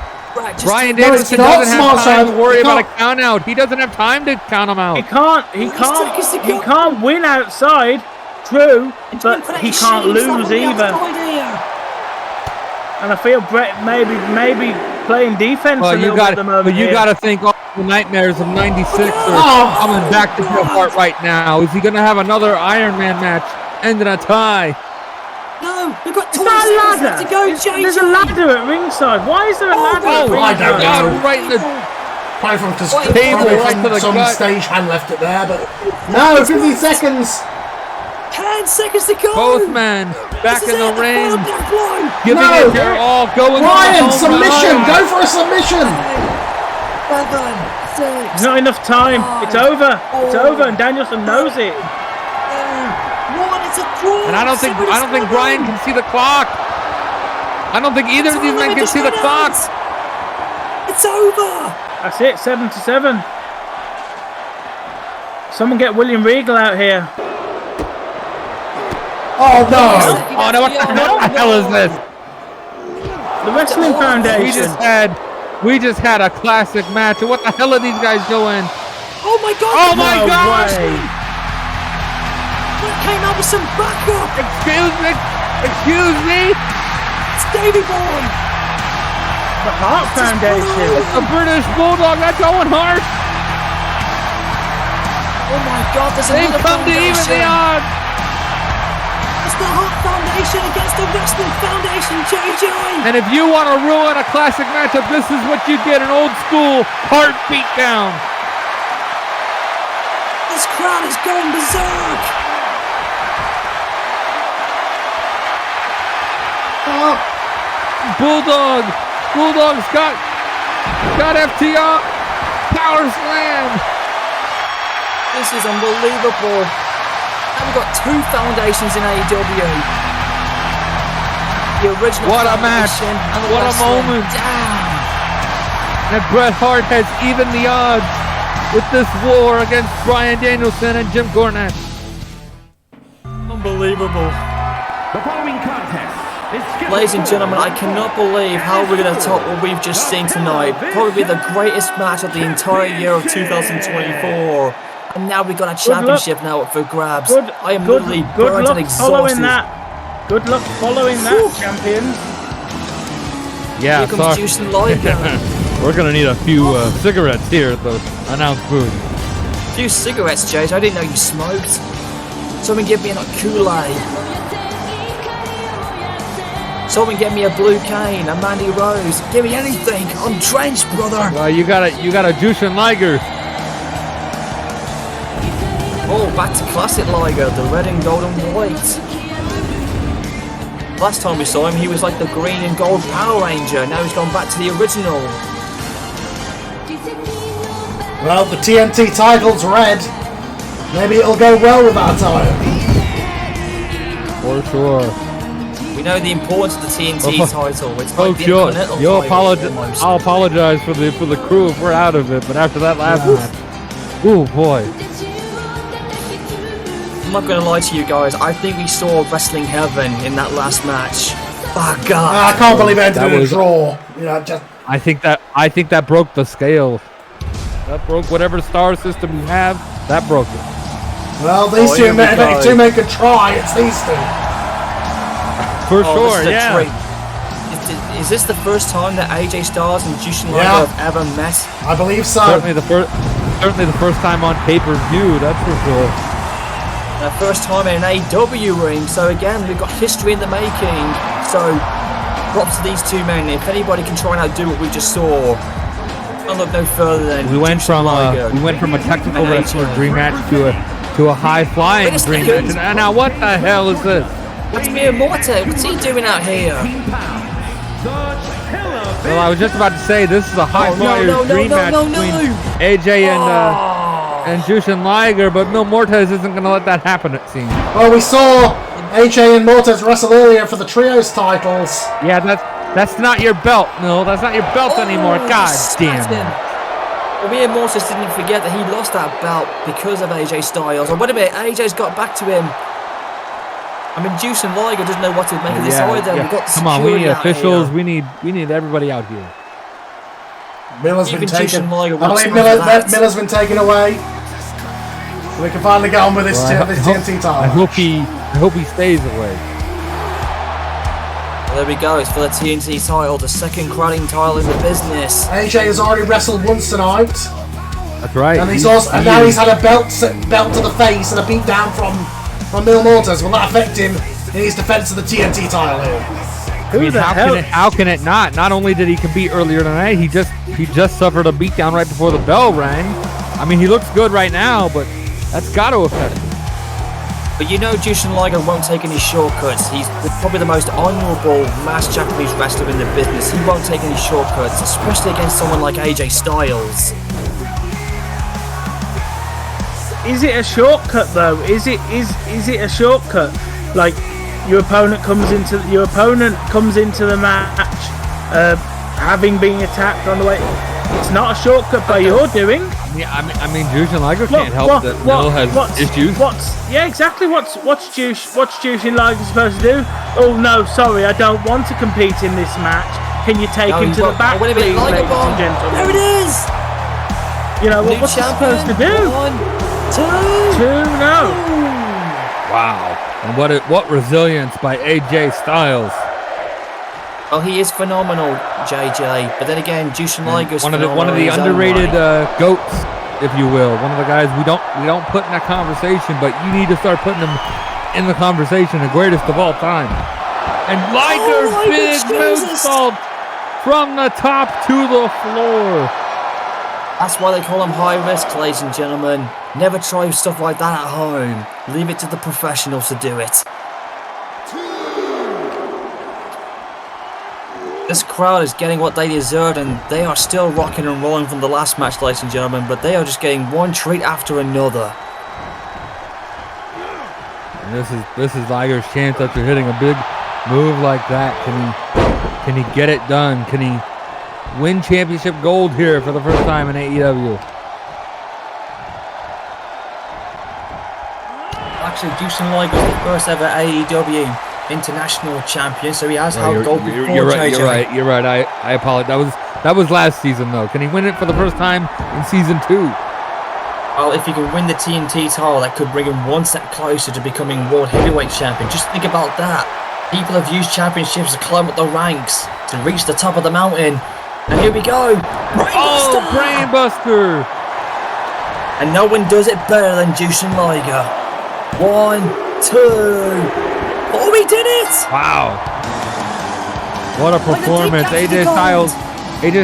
Bryan Danielson doesn't have time to worry about a count out. He doesn't have time to count him out. He can't win outside. True, but he can't lose either. And I feel Bret maybe playing defense a little bit at the moment. But you got to think all the nightmares of '96 are coming back to Bret Hart right now. Is he going to have another Iron Man match end in a tie? No, we've got 20 seconds left to go, JJ. There's a ladder at ringside. Why is there a ladder at ringside? I don't know. Right in the probably from right to the some gut. stagehand left it there, but no, 50 seconds. 10 seconds to go. Both men back in the ring. Giving it their all. Going Bryan, submission. Go for a submission. 7, 6. Not enough time. It's over. It's over, and Danielson knows it. And I don't think Bryan can see the clock. I don't think either of these men can see the clock. It's over. That's it. 7-7. Someone get William Regal out here. Oh no! Oh no! What the hell is this? The Wrestling Foundation. We just had a classic match. What the hell are these guys doing? Oh my god! Oh my gosh! Bret came out with some backup. Excuse me. It's Davey Boy. The Hart Foundation. It's the British Bulldog. That's Owen Hart. Oh my god! There's They've another come to even the odds. It's the Hart Foundation against the Wrestling Foundation, JJ. And if you want to ruin a classic matchup, this is what you get, an old school Hart beatdown. This crowd is going berserk. Oh, Bulldog's got FTR. Power slam. This is unbelievable. And we've got two foundations in AEW. The original What a match. And the What a moment. Damn. And Bret Hart has evened the odds with this war against Bryan Danielson and Jim Cornette. Unbelievable. The following contest is scheduled Ladies and for gentlemen, I cannot believe how we're going to top what we've just seen tonight. Probably the greatest match of the entire year of 2024. And now we've got a championship now up for grabs. I am literally burnt and exhausted. Good luck following that, champions. Yeah, Here comes Juice and Liger. We're going to need a few cigarettes here at the announced booth. A few cigarettes, Jay. I didn't know you smoked. Someone give me a Kool-Aid. Someone get me a blue cane, a Mandy Rose. Give me anything. I'm drenched, brother. Well, you got a Juice and Liger. Oh, back to classic Liger, the red and gold and white. Last time we saw him, he was like the green and gold Power Ranger. Now he's gone back to the original. Well, the TNT title's red. Maybe it'll go well with that attire. For sure. We know the importance of the TNT title. It's like the sure. Intercontinental title almost. I'll apologize for the crew if we're out of it, but after that last match, ooh boy. I'm not going to lie to you guys. I think we saw Wrestling Heaven in that last match. Oh God! I can't believe it ended in a draw. You know, just. I think that broke the scale. That broke whatever star system you have. That broke it. Well, these two men could try. It's these two. For sure, yeah. Is this the first time that AJ Styles and Jushin Liger have ever met? I believe so. Certainly the first time on pay-per-view. That's for sure. Their first time in an AEW ring. So again, we've got history in the making. So props to these two men. If anybody can try and outdo what we just saw, I'll look no further than we went from a technical wrestler dream match to a high flying dream match. And now what the hell is this? What's Muertes? What's he doing out here? Well, I was just about to say this is a high flyer dream match between AJ and Jushin Liger, but Muertes isn't going to let that happen, it seems. Well, we saw AJ and Muertes wrestle earlier for the trios titles. Yeah, that's not your belt, Mil. That's not your belt anymore. God damn it. Well, me and Muertes didn't forget that he lost that belt because of AJ Styles. Oh, wait a minute, AJ's got back to him. I mean, Juice and Liger doesn't know what to make of this either. We've got come on, we need officials. We need everybody out here. Miller's been taken. I believe Miller's been taken away. We can finally get on with this TNT title. I hope he stays away. Well, there we go. It's for the TNT title, the second crowning title in the business. AJ has already wrestled once tonight. That's right. And now he's had a belt to the face and a beat down from Mil Muertes. Will that affect him in his defense of the TNT title here? How can it not? Not only did he compete earlier tonight, he just suffered a beatdown right before the bell rang. I mean, he looks good right now, but that's got to affect him. But you know, Jushin Liger won't take any shortcuts. He's probably the most honourable masked Japanese wrestler in the business. He won't take any shortcuts, especially against someone like AJ Styles. Is it a shortcut though? Is it a shortcut? Like your opponent comes into the match, having been attacked on the way. It's not a shortcut by your doing. Yeah, I mean, Jushin Liger can't help that Mil has issues. Exactly. What's Jushin Liger supposed to do? Oh no, sorry, I don't want to compete in this match. Can you take him to the back, please, ladies and gentlemen? There it is. You know what's he supposed to do? 2 no. Wow. And what resilience by AJ Styles. Well, he is phenomenal, JJ. But then again, Jushin Liger's one of the underrated goats, if you will. One of the guys we don't put in that conversation, but you need to start putting him in the conversation, the greatest of all time. And Liger, big moonsault from the top to the floor. That's why they call him high risk, ladies and gentlemen. Never try stuff like that at home. Leave it to the professionals to do it. This crowd is getting what they deserve, and they are still rocking and rolling from the last match, ladies and gentlemen, but they are just getting one treat after another. And this is Liger's chance after hitting a big move like that. Can he get it done? Can he win championship gold here for the first time in AEW? Actually, Jushin Liger is the first ever AEW international champion, so he has held gold before. You're right. I apologize. That was last season, though. Can he win it for the first time in season 2? Well, if he can win the TNT title, that could bring him one step closer to becoming World Heavyweight Champion. Just think about that. People have used championships to climb up the ranks, to reach the top of the mountain. And here we go. Brainbuster! And no one does it better than Jushin Liger. 1, 2... Oh, he did it! Wow. What a performance. AJ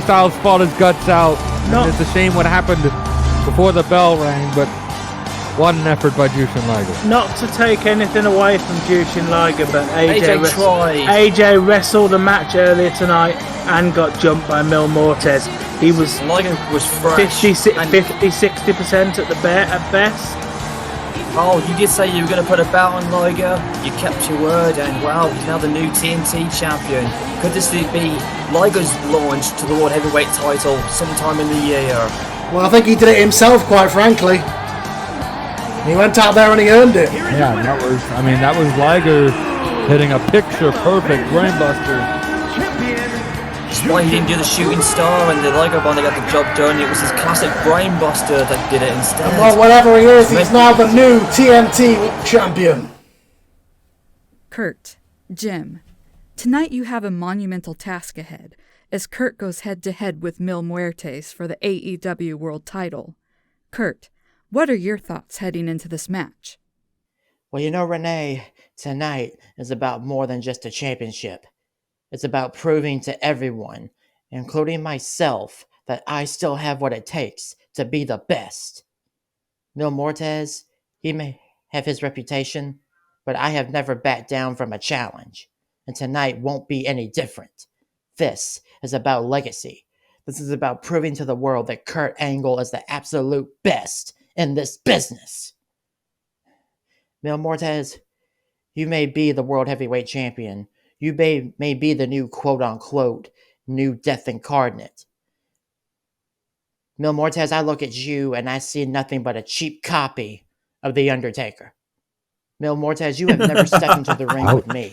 Styles fought his guts out. No. And it's a shame what happened before the bell rang, but what an effort by Jushin Liger. Not to take anything away from Jushin Liger, but AJ wrestled a match earlier tonight and got jumped by Mil Muertes. He was Liger was fresh. 50-60% at best. Oh, you did say you were going to put a bout on Liger. You kept your word, and wow, he's now the new TNT champion. Could this be Liger's launch to the World Heavyweight title sometime in the year? Well, I think he did it himself, quite frankly. He went out there and he earned it. Yeah, that was Liger hitting a picture-perfect brainbuster. That's why he didn't do the shooting star and the Liger Bond. They got the job done. It was his classic brainbuster that did it instead. And well, whatever he is, he's now the new TNT champion. Kurt, Jim, tonight you have a monumental task ahead as Kurt goes head-to-head with Mil Muertes for the AEW World title. Kurt, what are your thoughts heading into this match? Well, Renee, tonight is about more than just a championship. It's about proving to everyone, including myself, that I still have what it takes to be the best. Mil Muertes, he may have his reputation, but I have never backed down from a challenge, and tonight won't be any different. This is about legacy. This is about proving to the world that Kurt Angle is the absolute best in this business. Mil Muertes, you may be the World Heavyweight Champion. You may be the new quote-unquote new Death Incarnate. Mil Muertes, I look at you and I see nothing but a cheap copy of The Undertaker. Mil Muertes, you have never stepped into the ring with me.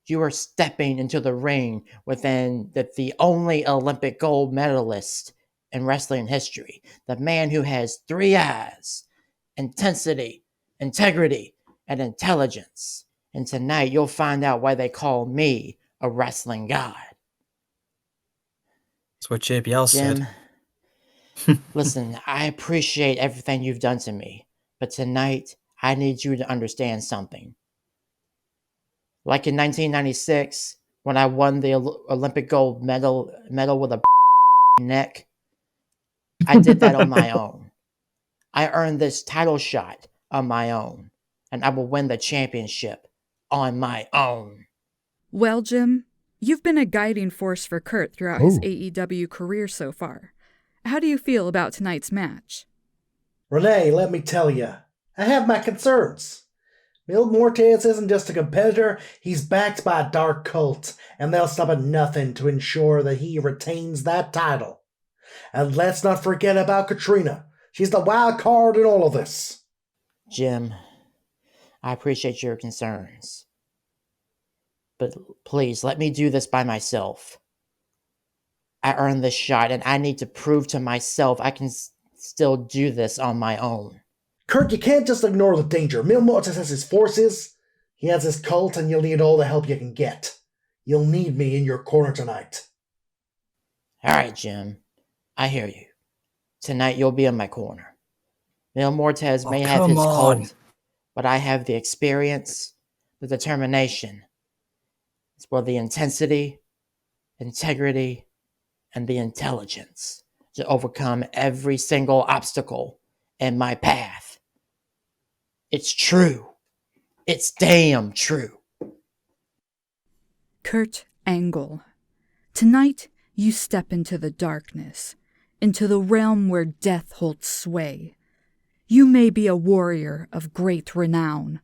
You are stepping into the ring with the only Olympic gold medalist in wrestling history. The man who has 3 eyes, intensity, integrity, and intelligence. And tonight you'll find out why they call me a wrestling god. That's what JBL said. Jim, listen, I appreciate everything you've done to me, but tonight I need you to understand something. Like in 1996, when I won the Olympic gold medal with a neck, I did that on my own. I earned this title shot on my own, and I will win the championship on my own. Well, Jim, you've been a guiding force for Kurt throughout his AEW career so far. How do you feel about tonight's match? Renee, let me tell you, I have my concerns. Mil Muertes isn't just a competitor, he's backed by a dark cult, and they'll stop at nothing to ensure that he retains that title. And let's not forget about Katrina. She's the wild card in all of this. Jim, I appreciate your concerns. But please, let me do this by myself. I earned this shot, and I need to prove to myself I can still do this on my own. Kurt, you can't just ignore the danger. Mil Muertes has his forces, he has his cult, and you'll need all the help you can get. You'll need me in your corner tonight. All right, Jim. I hear you. Tonight you'll be in my corner. Mil Muertes may have his cult, but I have the experience, the determination, as well the intensity, integrity, and the intelligence to overcome every single obstacle in my path. It's true. It's damn true. Kurt Angle. Tonight, you step into the darkness, into the realm where death holds sway. You may be a warrior of great renown,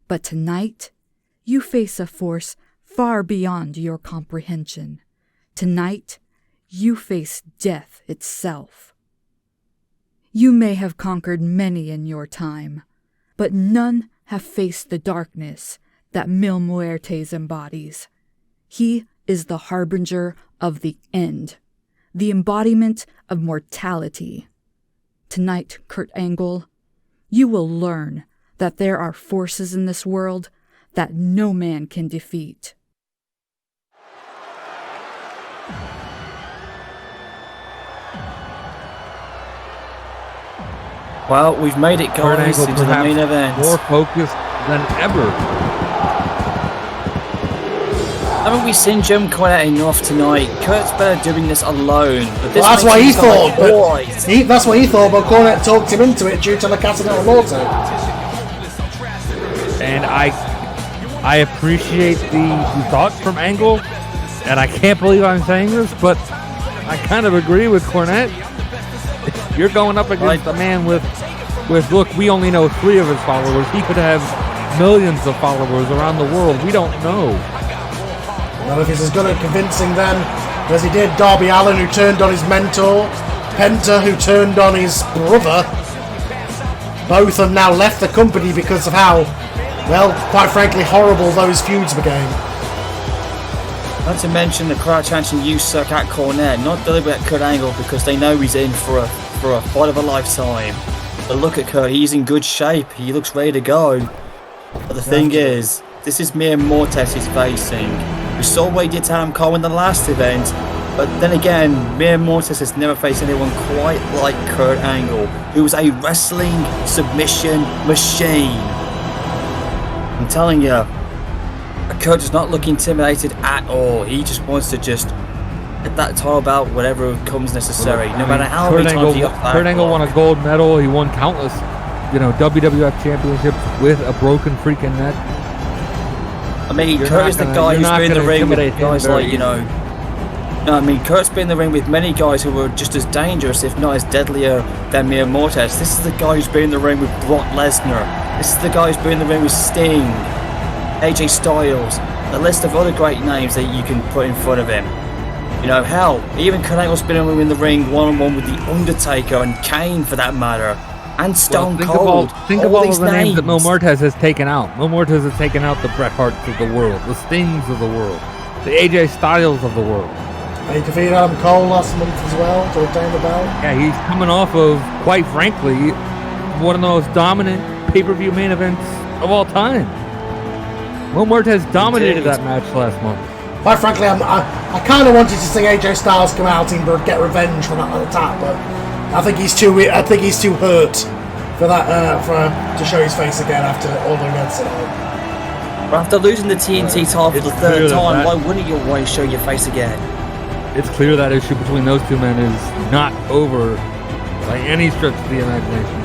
but tonight, you face a force far beyond your comprehension. Tonight, you face death itself. You may have conquered many in your time, but none have faced the darkness that Mil Muertes embodies. He is the harbinger of the end, the embodiment of mortality. Tonight, Kurt Angle, you will learn that there are forces in this world that no man can defeat. Well, we've made it, guys, into the main event. More focused than ever. Haven't we seen Jim Cornette enough tonight? Kurt's better doing this alone. But this that's what he thought. That's what he thought, but Cornette talked him into it due to the Casanova Morto. And I appreciate the thought from Angle, and I can't believe I'm saying this, but I kind of agree with Cornette. You're going up against a man with look, we only know 3 of his followers. He could have millions of followers around the world. We don't know. Well, if he's as good at convincing them as he did Darby Allin, who turned on his mentor, Penta, who turned on his brother, both have now left the company because of how, well, quite frankly, horrible those feuds became. Not to mention the crowd chanting "You suck" at Cornette, not deliberate at Kurt Angle because they know he's in for a fight of a lifetime. But look at Kurt, he's in good shape. He looks ready to go. But the thing is, this is Mir Mortes he's facing. We saw what he did to Adam Cole in the last event, but then again, Mir Mortes has never faced anyone quite like Kurt Angle, who was a wrestling submission machine. I'm telling you, Kurt does not look intimidated at all. He just wants to get that title belt, whatever comes necessary, no matter how many times he got. Kurt Angle won a gold medal. He won countless, WWF championships with a broken freaking neck. I mean, Kurt is the guy who's been in the ring with guys like, Kurt's been in the ring with many guys who were just as dangerous, if not as deadlier, than Mir Mortes. This is the guy who's been in the ring with Brock Lesnar. This is the guy who's been in the ring with Sting, AJ Styles, a list of other great names that you can put in front of him. Hell, even Kurt Angle's been in the ring one-on-one with The Undertaker and Kane, for that matter. And Stone Cold. Think of all of the names that Mil Muertes has taken out. Mil Muertes has taken out the Bret Harts of the world, the Stings of the world, the AJ Styles of the world. He defeated Adam Cole last month as well to obtain the belt. Yeah, he's coming off of, quite frankly, one of the most dominant pay-per-view main events of all time. Mil Muertes dominated that match last month. Quite frankly, I kind of wanted to see AJ Styles come out and get revenge for that attack, but I think he's too hurt for that to show his face again after all the events tonight. But after losing the TNT title for the 3rd time, why wouldn't you want to show your face again? It's clear that issue between those two men is not over by any stretch of the imagination.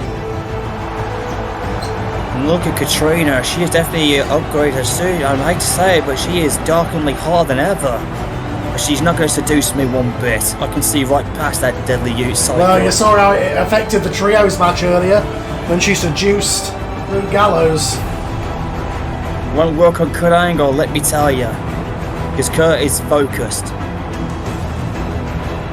And look at Katrina, she has definitely upgraded her suit. I hate to say it, but she is darkeningly hotter than ever. But she's not going to seduce me one bit. I can see right past that deadly ute cycle. Well, you saw how it affected the trios match earlier when she seduced Luke Gallows. Won't work on Kurt Angle, let me tell you. Because Kurt is focused.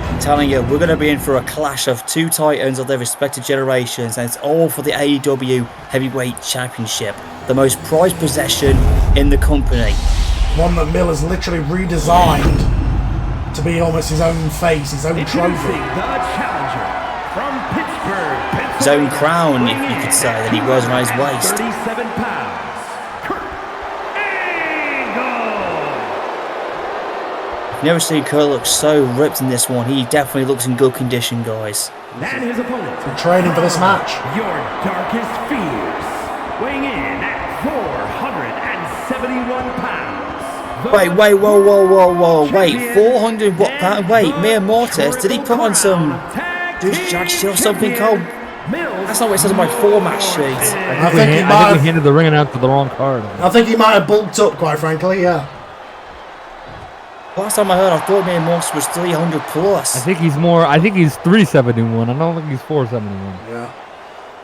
I'm telling you, we're going to be in for a clash of 2 titans of their respective generations, and it's all for the AEW Heavyweight Championship, the most prized possession in the company. One that Mil has literally redesigned to be almost his own face, his own trophy. His own crown, if you could say, that he wears around his waist. 37 pounds. I've never seen Kurt look so ripped in this one. He definitely looks in good condition, guys. And his opponent. Been training for this match. Your darkest fears. weighing in at 471 pounds. Wait, wait, 400 what pound? Wait, Muertes, did he put on some jack shit or something, Cole? That's not what it says on my format sheet. I think we handed the ring out to the wrong card. I think he might have bulked up, quite frankly, yeah. Last time I heard, I thought Muertes was 300 plus. I think he's 371. I don't think he's 471. Yeah.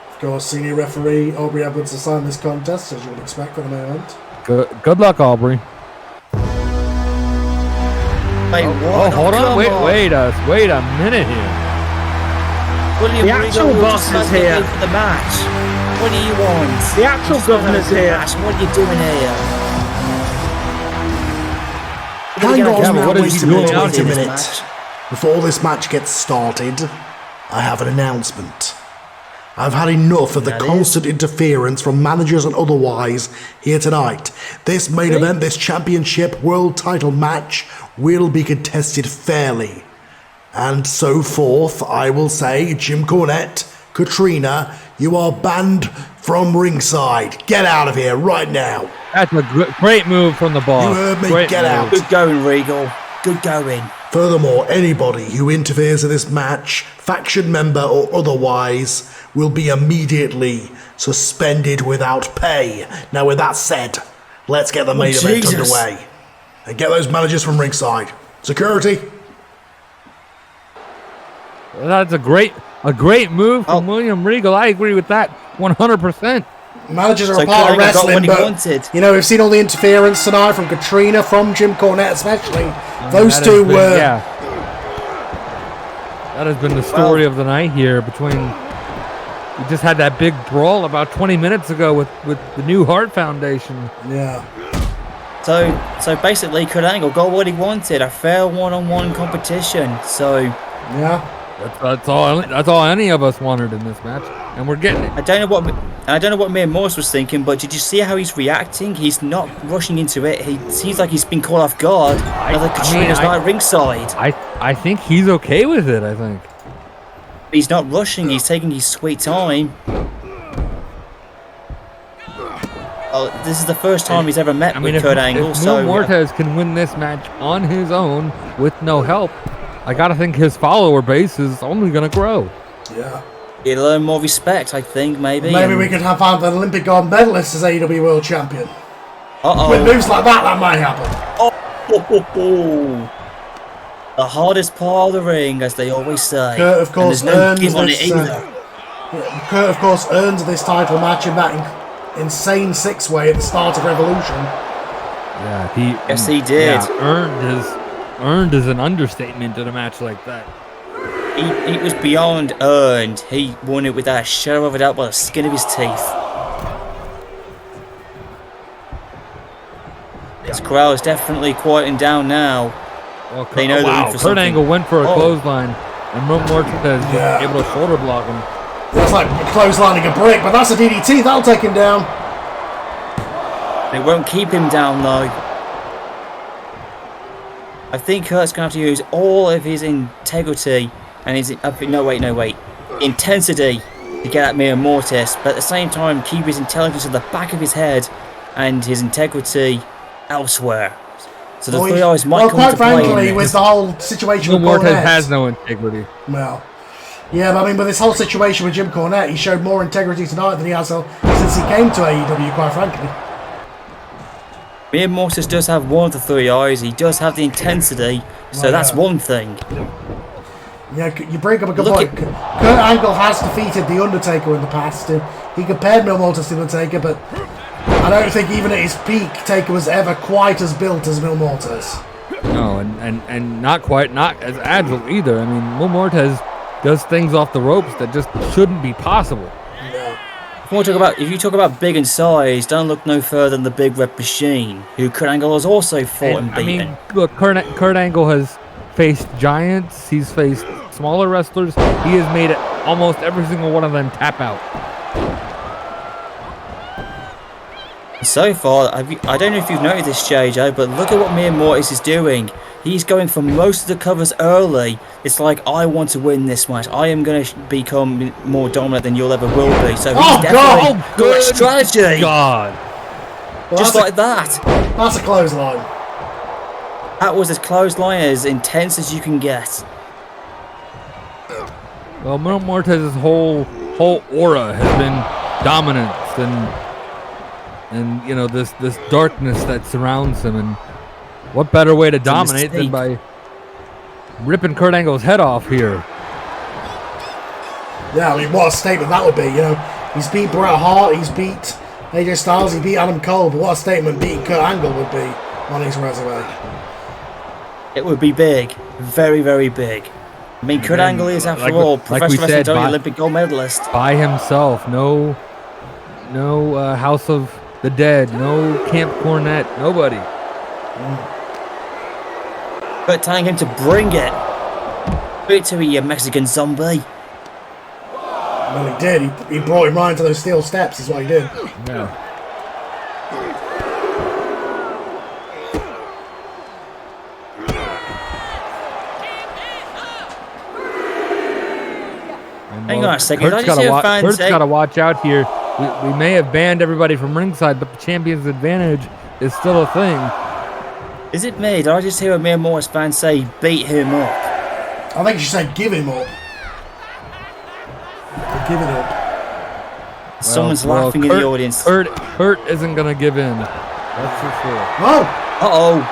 Of course, senior referee Aubrey Edwards assigned this contest, as you would expect for the main event. Good luck, Aubrey. Wait, hold on. Wait a minute here. William The actual boss is here. For the match. What do you want? The actual governor's here. Match. What are you doing here? Hang on now, what is he doing wait a in this minute. Before this match gets started, I have an announcement. I've had enough of the constant interference from managers and otherwise here tonight. This main event, this championship world title match will be contested fairly. And so forth, I will say, Jim Cornette, Katrina, you are banned from ringside. Get out of here right now. That's a great move from the boss. You heard me, get out. Good going, Regal. Good going. Furthermore, anybody who interferes in this match, faction member or otherwise, will be immediately suspended without pay. Now, with that said, let's get the main event underway. And get those managers from ringside. Security. That's a great move from William Regal. I agree with that 100%. Managers are a part of wrestling, but you know, we've seen all the interference tonight from Katrina, from Jim Cornette especially. Those two were... Yeah. That has been the story of the night here between... We just had that big brawl about 20 minutes ago with the new Hart Foundation. Yeah. So basically, Kurt Angle got what he wanted, a fair one-on-one competition. So... Yeah. That's all any of us wanted in this match, and we're getting it. I don't know what Muertes was thinking, but did you see how he's reacting? He's not rushing into it. He seems like he's been caught off guard. Katrina's not at ringside. I think he's okay with it. I think he's not rushing. He's taking his sweet time. This is the first time he's ever met with Kurt Angle. If Muertes can win this match on his own with no help, I gotta think his follower base is only gonna grow. Yeah. He'll earn more respect, I think, maybe. Maybe we could have an Olympic gold medalist as AEW World Champion. Uh-oh. With moves like that might happen. The hardest part of the ring, as they always say. Kurt, of course, earns this, Kurt, of course, earned this title match in that insane six-way at the start of Revolution. Yeah, Yes, he did. Yeah, earned is an understatement in a match like that. He was beyond earned. He won it without a shadow of a doubt by the skin of his teeth. This crowd is definitely quieting down now. Well, they know they're in for Kurt Angle went for a clothesline, and Muertes was able to shoulder block him. That's like clotheslining a brick, but that's a DDT. That'll take him down. It won't keep him down, though. I think Kurt's going to have to use all of his integrity and his... No, wait. Intensity to get at Muertes, but at the same time keep his intelligence at the back of his head and his integrity elsewhere. So the three eyes might come into play. Quite frankly, with the whole situation with Muertes Cornette... has no integrity. Well... Yeah, but I mean, with this whole situation with Jim Cornette, he showed more integrity tonight than he has since he came to AEW, quite frankly. Muertes does have one of the three eyes. He does have the intensity, so that's one thing. Yeah, you bring up a good point. Kurt Angle has defeated The Undertaker in the past. He compared Muertes to The Undertaker, but I don't think even at his peak, Taker was ever quite as built as Muertes. No, and not as agile either. I mean, Muertes does things off the ropes that just shouldn't be possible. If you talk about big in size, don't look no further than the Big Red Machine, who Kurt Angle has also fought and beaten. I mean, look, Kurt Angle has faced giants. He's faced smaller wrestlers. He has made almost every single one of them tap out. So far, I don't know if you've noticed this, JJ, but look at what Muertes is doing. He's going for most of the covers early. It's like, I want to win this match. I am going to become more dominant than you'll ever will be. So he's definitely got a strategy. God. Well, Just like that. That's a clothesline. That was as clothesline as intense as you can get. Well, Muertes' whole aura has been dominance and you know this darkness that surrounds him, and what better way to dominate than by ripping Kurt Angle's head off here? Yeah, I mean, what a statement that would be. You know, he's beat Bret Hart, he's beat AJ Styles, he beat Adam Cole, but what a statement beating Kurt Angle would be on his resume. It would be big, very, very big. I mean, Kurt Angle is, after all, professional wrestling Olympic gold medalist. By himself, no House of the Dead, no Camp Cornette, nobody. But telling him to bring it. Victory, you Mexican zombie. Well, he did. He brought him right into those steel steps, is what he did. Yeah. Hang on a second. Kurt's got to watch out here. We may have banned everybody from ringside, but the champion's advantage is still a thing. Is it me? Did I just hear a Mere Morris fan say beat him up? I think she said give him up. Give it up. Someone's laughing in the audience. Kurt isn't going to give in. That's for sure. Whoa! Uh-oh.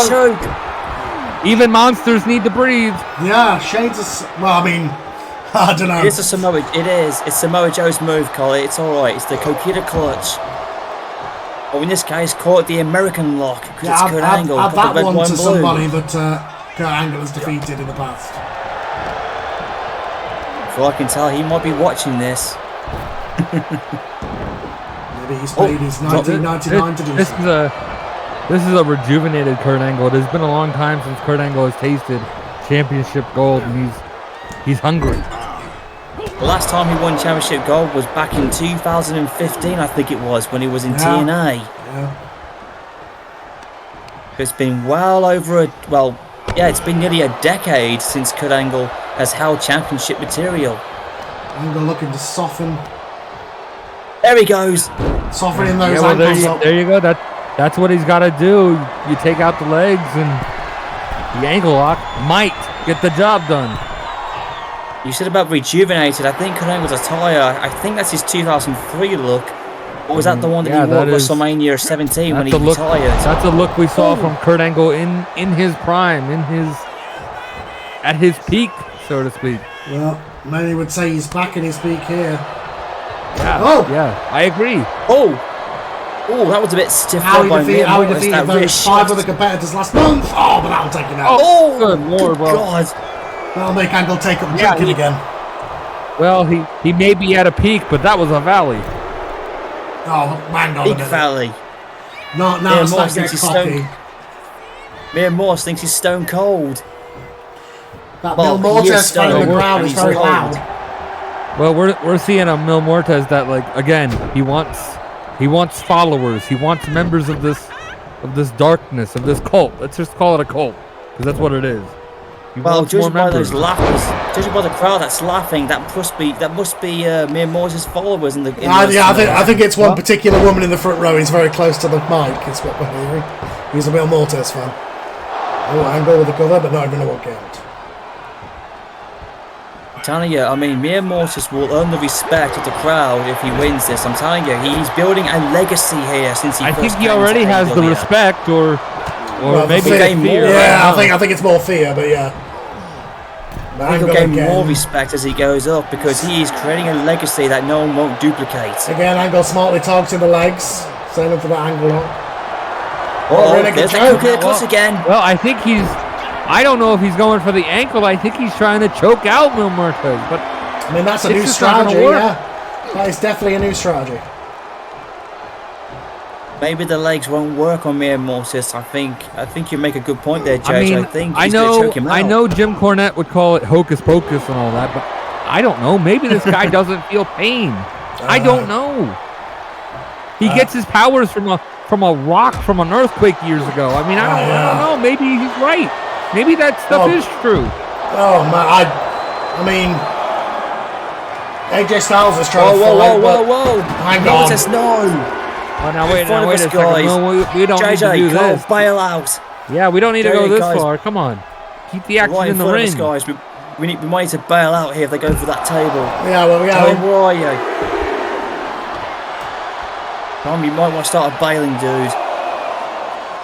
Choke. Even monsters need to breathe. Yeah, Shane's well, I mean, I don't know. It's a Samoa. It is. It's Samoa Joe's move, Collie. It's all right. It's the Coquita clutch. Oh, in this case, call it the American lock. Yeah, it's Kurt Angle. Add that red, one white, to blue. somebody that Kurt Angle has defeated in the past. For all I can tell, he might be watching this. Maybe he's paid his $19.99 to do this so. This is a rejuvenated Kurt Angle. It has been a long time since Kurt Angle has tasted championship gold, and he's hungry. The last time he won championship gold was back in 2015, I think it was, when he was in TNA. Yeah. It's been well over it's been nearly a decade since Kurt Angle has held championship material. Angle looking to soften. There he goes. Softening those ankles up. There you go. That's what he's got to do. You take out the legs, and the ankle lock might get the job done. You said about rejuvenated. I think Kurt Angle's attire, I think that's his 2003 look. Or was that the one that he wore at WrestleMania 17 when he retired? That's a look we saw from Kurt Angle in his prime, at his peak, so to speak. Well, many would say he's back in his peak here. Yeah, I agree. Oh, that was a bit stiff. How he defeated those 5 other competitors last month. Oh, but that'll take him out. Oh, good lord, God. That'll make Angle take up and drinking again. Well, he may be at a peak, but that was a valley. Oh, hang on a minute. Valley. Now it's not get cocky. Mere Morse thinks he's stone cold. That Mil Muertes fan in the crowd is very loud. Well, we're seeing a Mil Muertes that, like, again, he wants followers. He wants members of this darkness, of this cult. Let's just call it a cult, because that's what it is. Judging by those laughers, judging by the crowd that's laughing, that must be Mere Morse's followers in the. I think it's one particular woman in the front row. He's very close to the mic. Is what we're hearing. He's a Mil Muertes fan. Oh, Angle with the cover, but not even a 1 count. I'm telling you, I mean, Mere Mortis will earn the respect of the crowd if he wins this. I'm telling you, he's building a legacy here since he. I think he already has the respect, or maybe fear. Yeah, I think it's more fear, but yeah. I think he'll gain more respect as he goes up because he is creating a legacy that no one won't duplicate. Again, Angle smartly targeting the legs, setting up for that angle lock. There's that Coquita clutch again. Well, I think I don't know if he's going for the ankle. I think he's trying to choke out Mil Muertes, but I mean, that's a new strategy, yeah. That is definitely a new strategy. Maybe the legs won't work on Mere Mortis. I think you make a good point there, Judge. I think he's going to choke him out. I know Jim Cornette would call it hocus pocus and all that, but I don't know. Maybe this guy doesn't feel pain. I don't know. He gets his powers from a rock from an earthquake years ago. I mean, I don't know. Maybe he's right. Maybe that stuff is true. Oh man, I mean, AJ Styles is trying to fight. Whoa! Hang on. No. Oh, now wait a second. No, we don't need to do this. Bail out. Yeah, we don't need to go this far. Come on, keep the action in the ring. Guys, we might need to bail out here if they go for that table. Yeah, well, where are you? Tom, you might want to start a bailing, dude.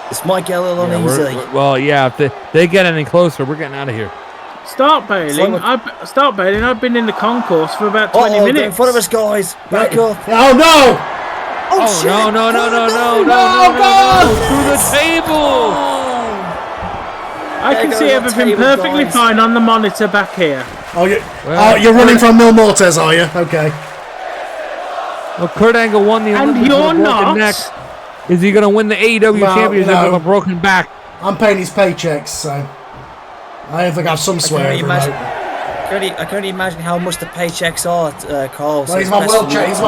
This might get a little uneasy. Well, yeah, if they get any closer, we're getting out of here. Start bailing. I've been in the concourse for about 20 minutes. Get in front of us, guys. Back up. Oh no! Oh shit! No! Through the table. I can see everything perfectly fine on the monitor back here. Oh, you're running from Mil Muertes, are you? Okay. Well, Kurt Angle won the Olympics with a broken neck. Is he going to win the AEW championship with a broken back? I'm paying his paychecks, so I don't think I have some sway over it. I can only imagine how much the paychecks are, Carl. Well, he's my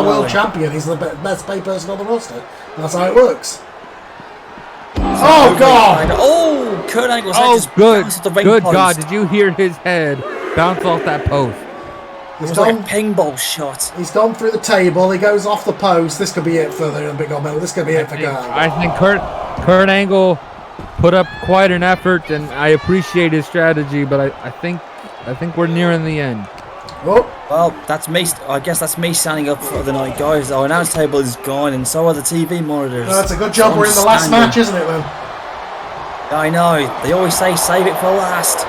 world champion. He's the best paid person on the roster. That's how it works. Oh God! Oh, Kurt Angle's good God! Did you hear his head bounce off that post? It was like a ping-pong shot. He's gone through the table. He goes off the post. This could be it for the Big Old Metal. This could be it for Kurt. I think Kurt Angle put up quite an effort, and I appreciate his strategy. But I think we're nearing the end. Oh. Well, that's me. I guess that's me standing up for the night, guys. Our announce table is gone, and so are the TV monitors. That's a good job. We're in the last match, isn't it, then? I know. They always say save it for last.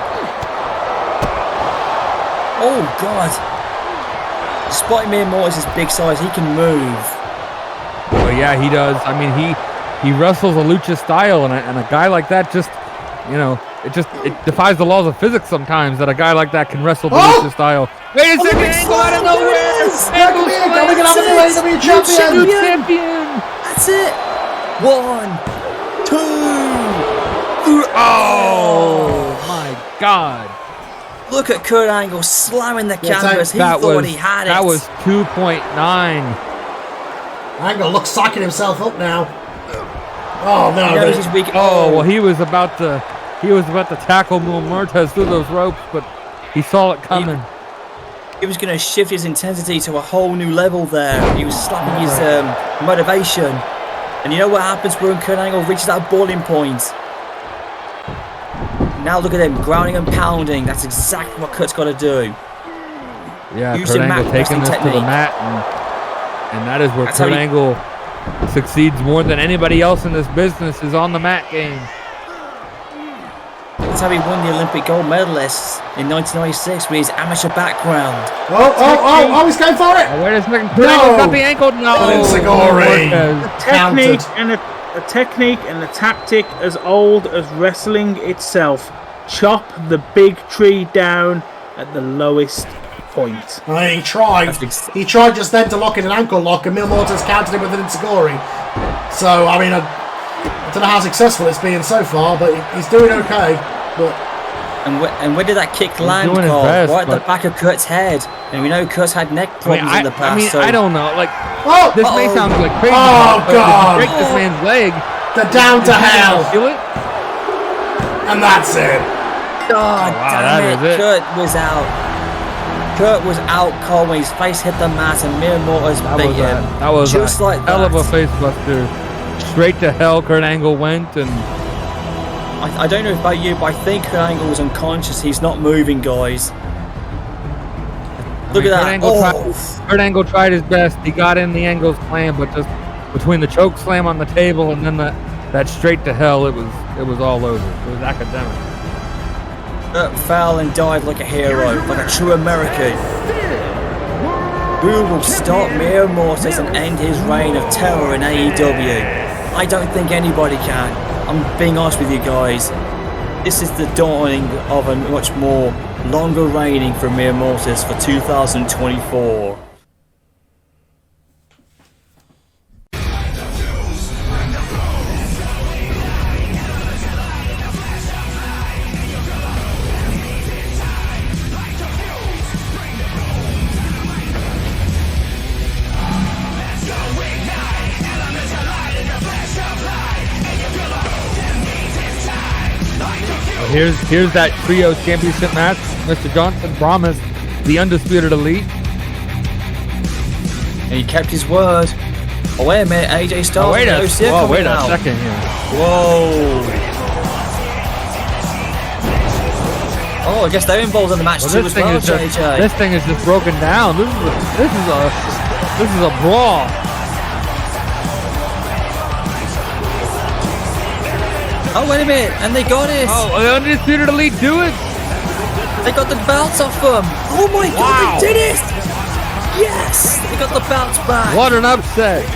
Oh God. Despite Mil Muertes' big size, he can move. Well, yeah, he does. I mean, he wrestles a lucha style, and a guy like that just, it defies the laws of physics sometimes that a guy like that can wrestle the lucha style. Wait a second, Angle out of nowhere! We're gonna have a new AEW champion! That's it! 1, 2, 3. Oh my God! Look at Kurt Angle slamming the canvas. He thought he had it. That was 2.9. Angle looks psyching himself up now. Oh no! Well, he was about to tackle Mil Muertes through those ropes, but he saw it coming. He was going to shift his intensity to a whole new level there. He was slapping his motivation. And you know what happens when Kurt Angle reaches that boiling point? Now look at him, grounding and pounding. That's exactly what Kurt's got to do. Yeah, Kurt Angle taking this to the mat, and that is where Kurt Angle succeeds more than anybody else in this business is on the mat game. That's how he won the Olympic gold medalists in 1996 with his amateur background. Oh, he's going for it! Wait a second, Kurt Angle's got the ankle. No! A technique and a tactic as old as wrestling itself. Chop the big tree down at the lowest point. He tried. He tried just then to lock in an ankle lock, and Mil Muertes countered him with an enziguri. So, I mean, I don't know how successful it's been so far, but he's doing okay. But and where did that kick land, Carl? Right at the back of Kurt's head. And we know Kurt's had neck problems in the past. I don't know. This may sound like crazy. Oh, God. Break this man's leg. The down to hell. Feel it? And that's it. God damn it. Kurt was out. Kurt was out cold when his face hit the mat and Mil Muertes beat him. That was just a hell of a face buster. Straight to hell Kurt Angle went, and I don't know about you, but I think Kurt Angle was unconscious. He's not moving, guys. Look at that. Kurt Angle tried his best. He got in the Angle's plan, but just between the choke slam on the table and then that straight to hell, it was all over. It was academic. Kurt fell and died like a hero, like a true American. Who will stop Mil Muertes and end his reign of terror in AEW? I don't think anybody can. I'm being honest with you guys. This is the dawning of a much more longer reigning for Mil Muertes for 2024. Here's that trio championship match. Mr. Johnson promised the Undisputed Elite. And he kept his word. Oh, wait a minute, AJ Styles. Wait a second here. Whoa. Oh, I guess they're involved in the match too as well, JJ. This thing is just broken down. This is a brawl. Oh, wait a minute, and they got it. Oh, the Undisputed Elite do it. They got the belts off them. Oh my God, they did it! Yes, they got the belts back. What an upset.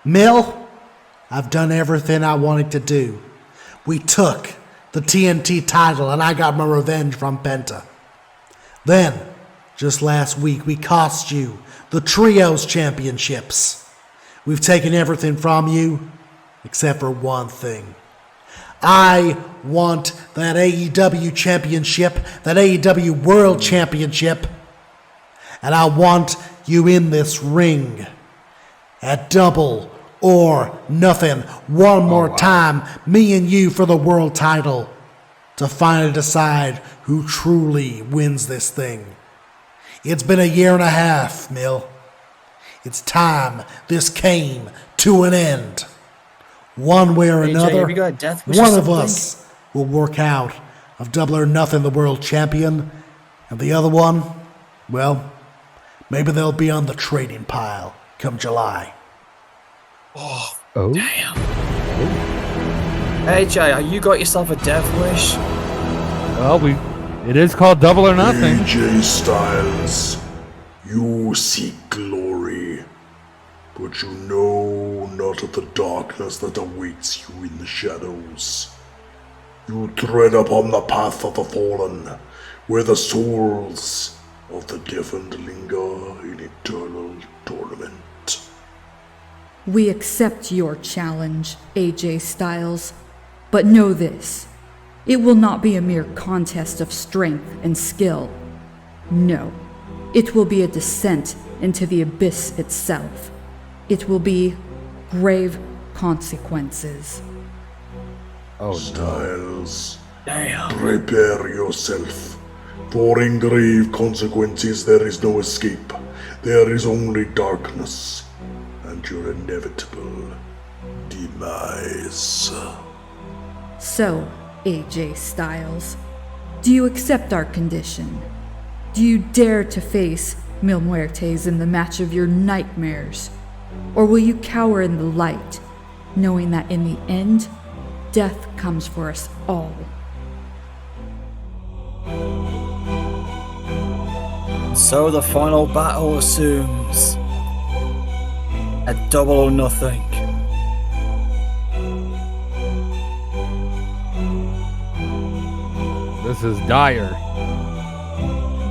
Mill, I've done everything I wanted to do. We took the TNT title and I got my revenge from Penta. Then, just last week, we cost you the Trios Championships. We've taken everything from you, except for one thing. I want that AEW Championship, that AEW World Championship, and I want you in this ring at Double or Nothing one more time, me and you for the world title, to finally decide who truly wins this thing. It's been a year and a half, Mill. It's time this came to an end. One way or another, one of us will work out of Double or Nothing the world champion, and the other one, well, maybe they'll be on the trading pile come July. Oh. Damn. AJ, you got yourself a death wish? Well, it is called Double or Nothing. AJ Styles, you seek glory, but you know not of the darkness that awaits you in the shadows. You tread upon the path of the fallen, where the souls of the deafened linger in eternal torment. We accept your challenge, AJ Styles, but know this. It will not be a mere contest of strength and skill. No, it will be a descent into the abyss itself. It will be grave consequences. Oh, Styles, Damn. prepare yourself. For in grave consequences there is no escape. There is only darkness and your inevitable demise. So, AJ Styles, do you accept our condition? Do you dare to face Mil Muertes in the match of your nightmares? Or will you cower in the light, knowing that in the end, death comes for us all? So the final battle assumes a Double or Nothing. This is dire.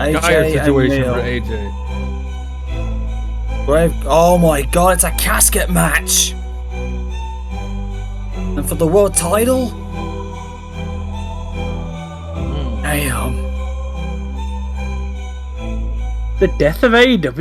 AJ Dire situation and for Neil. AJ. Oh my God, it's a casket match! And for the world title? Damn. The death of AEW?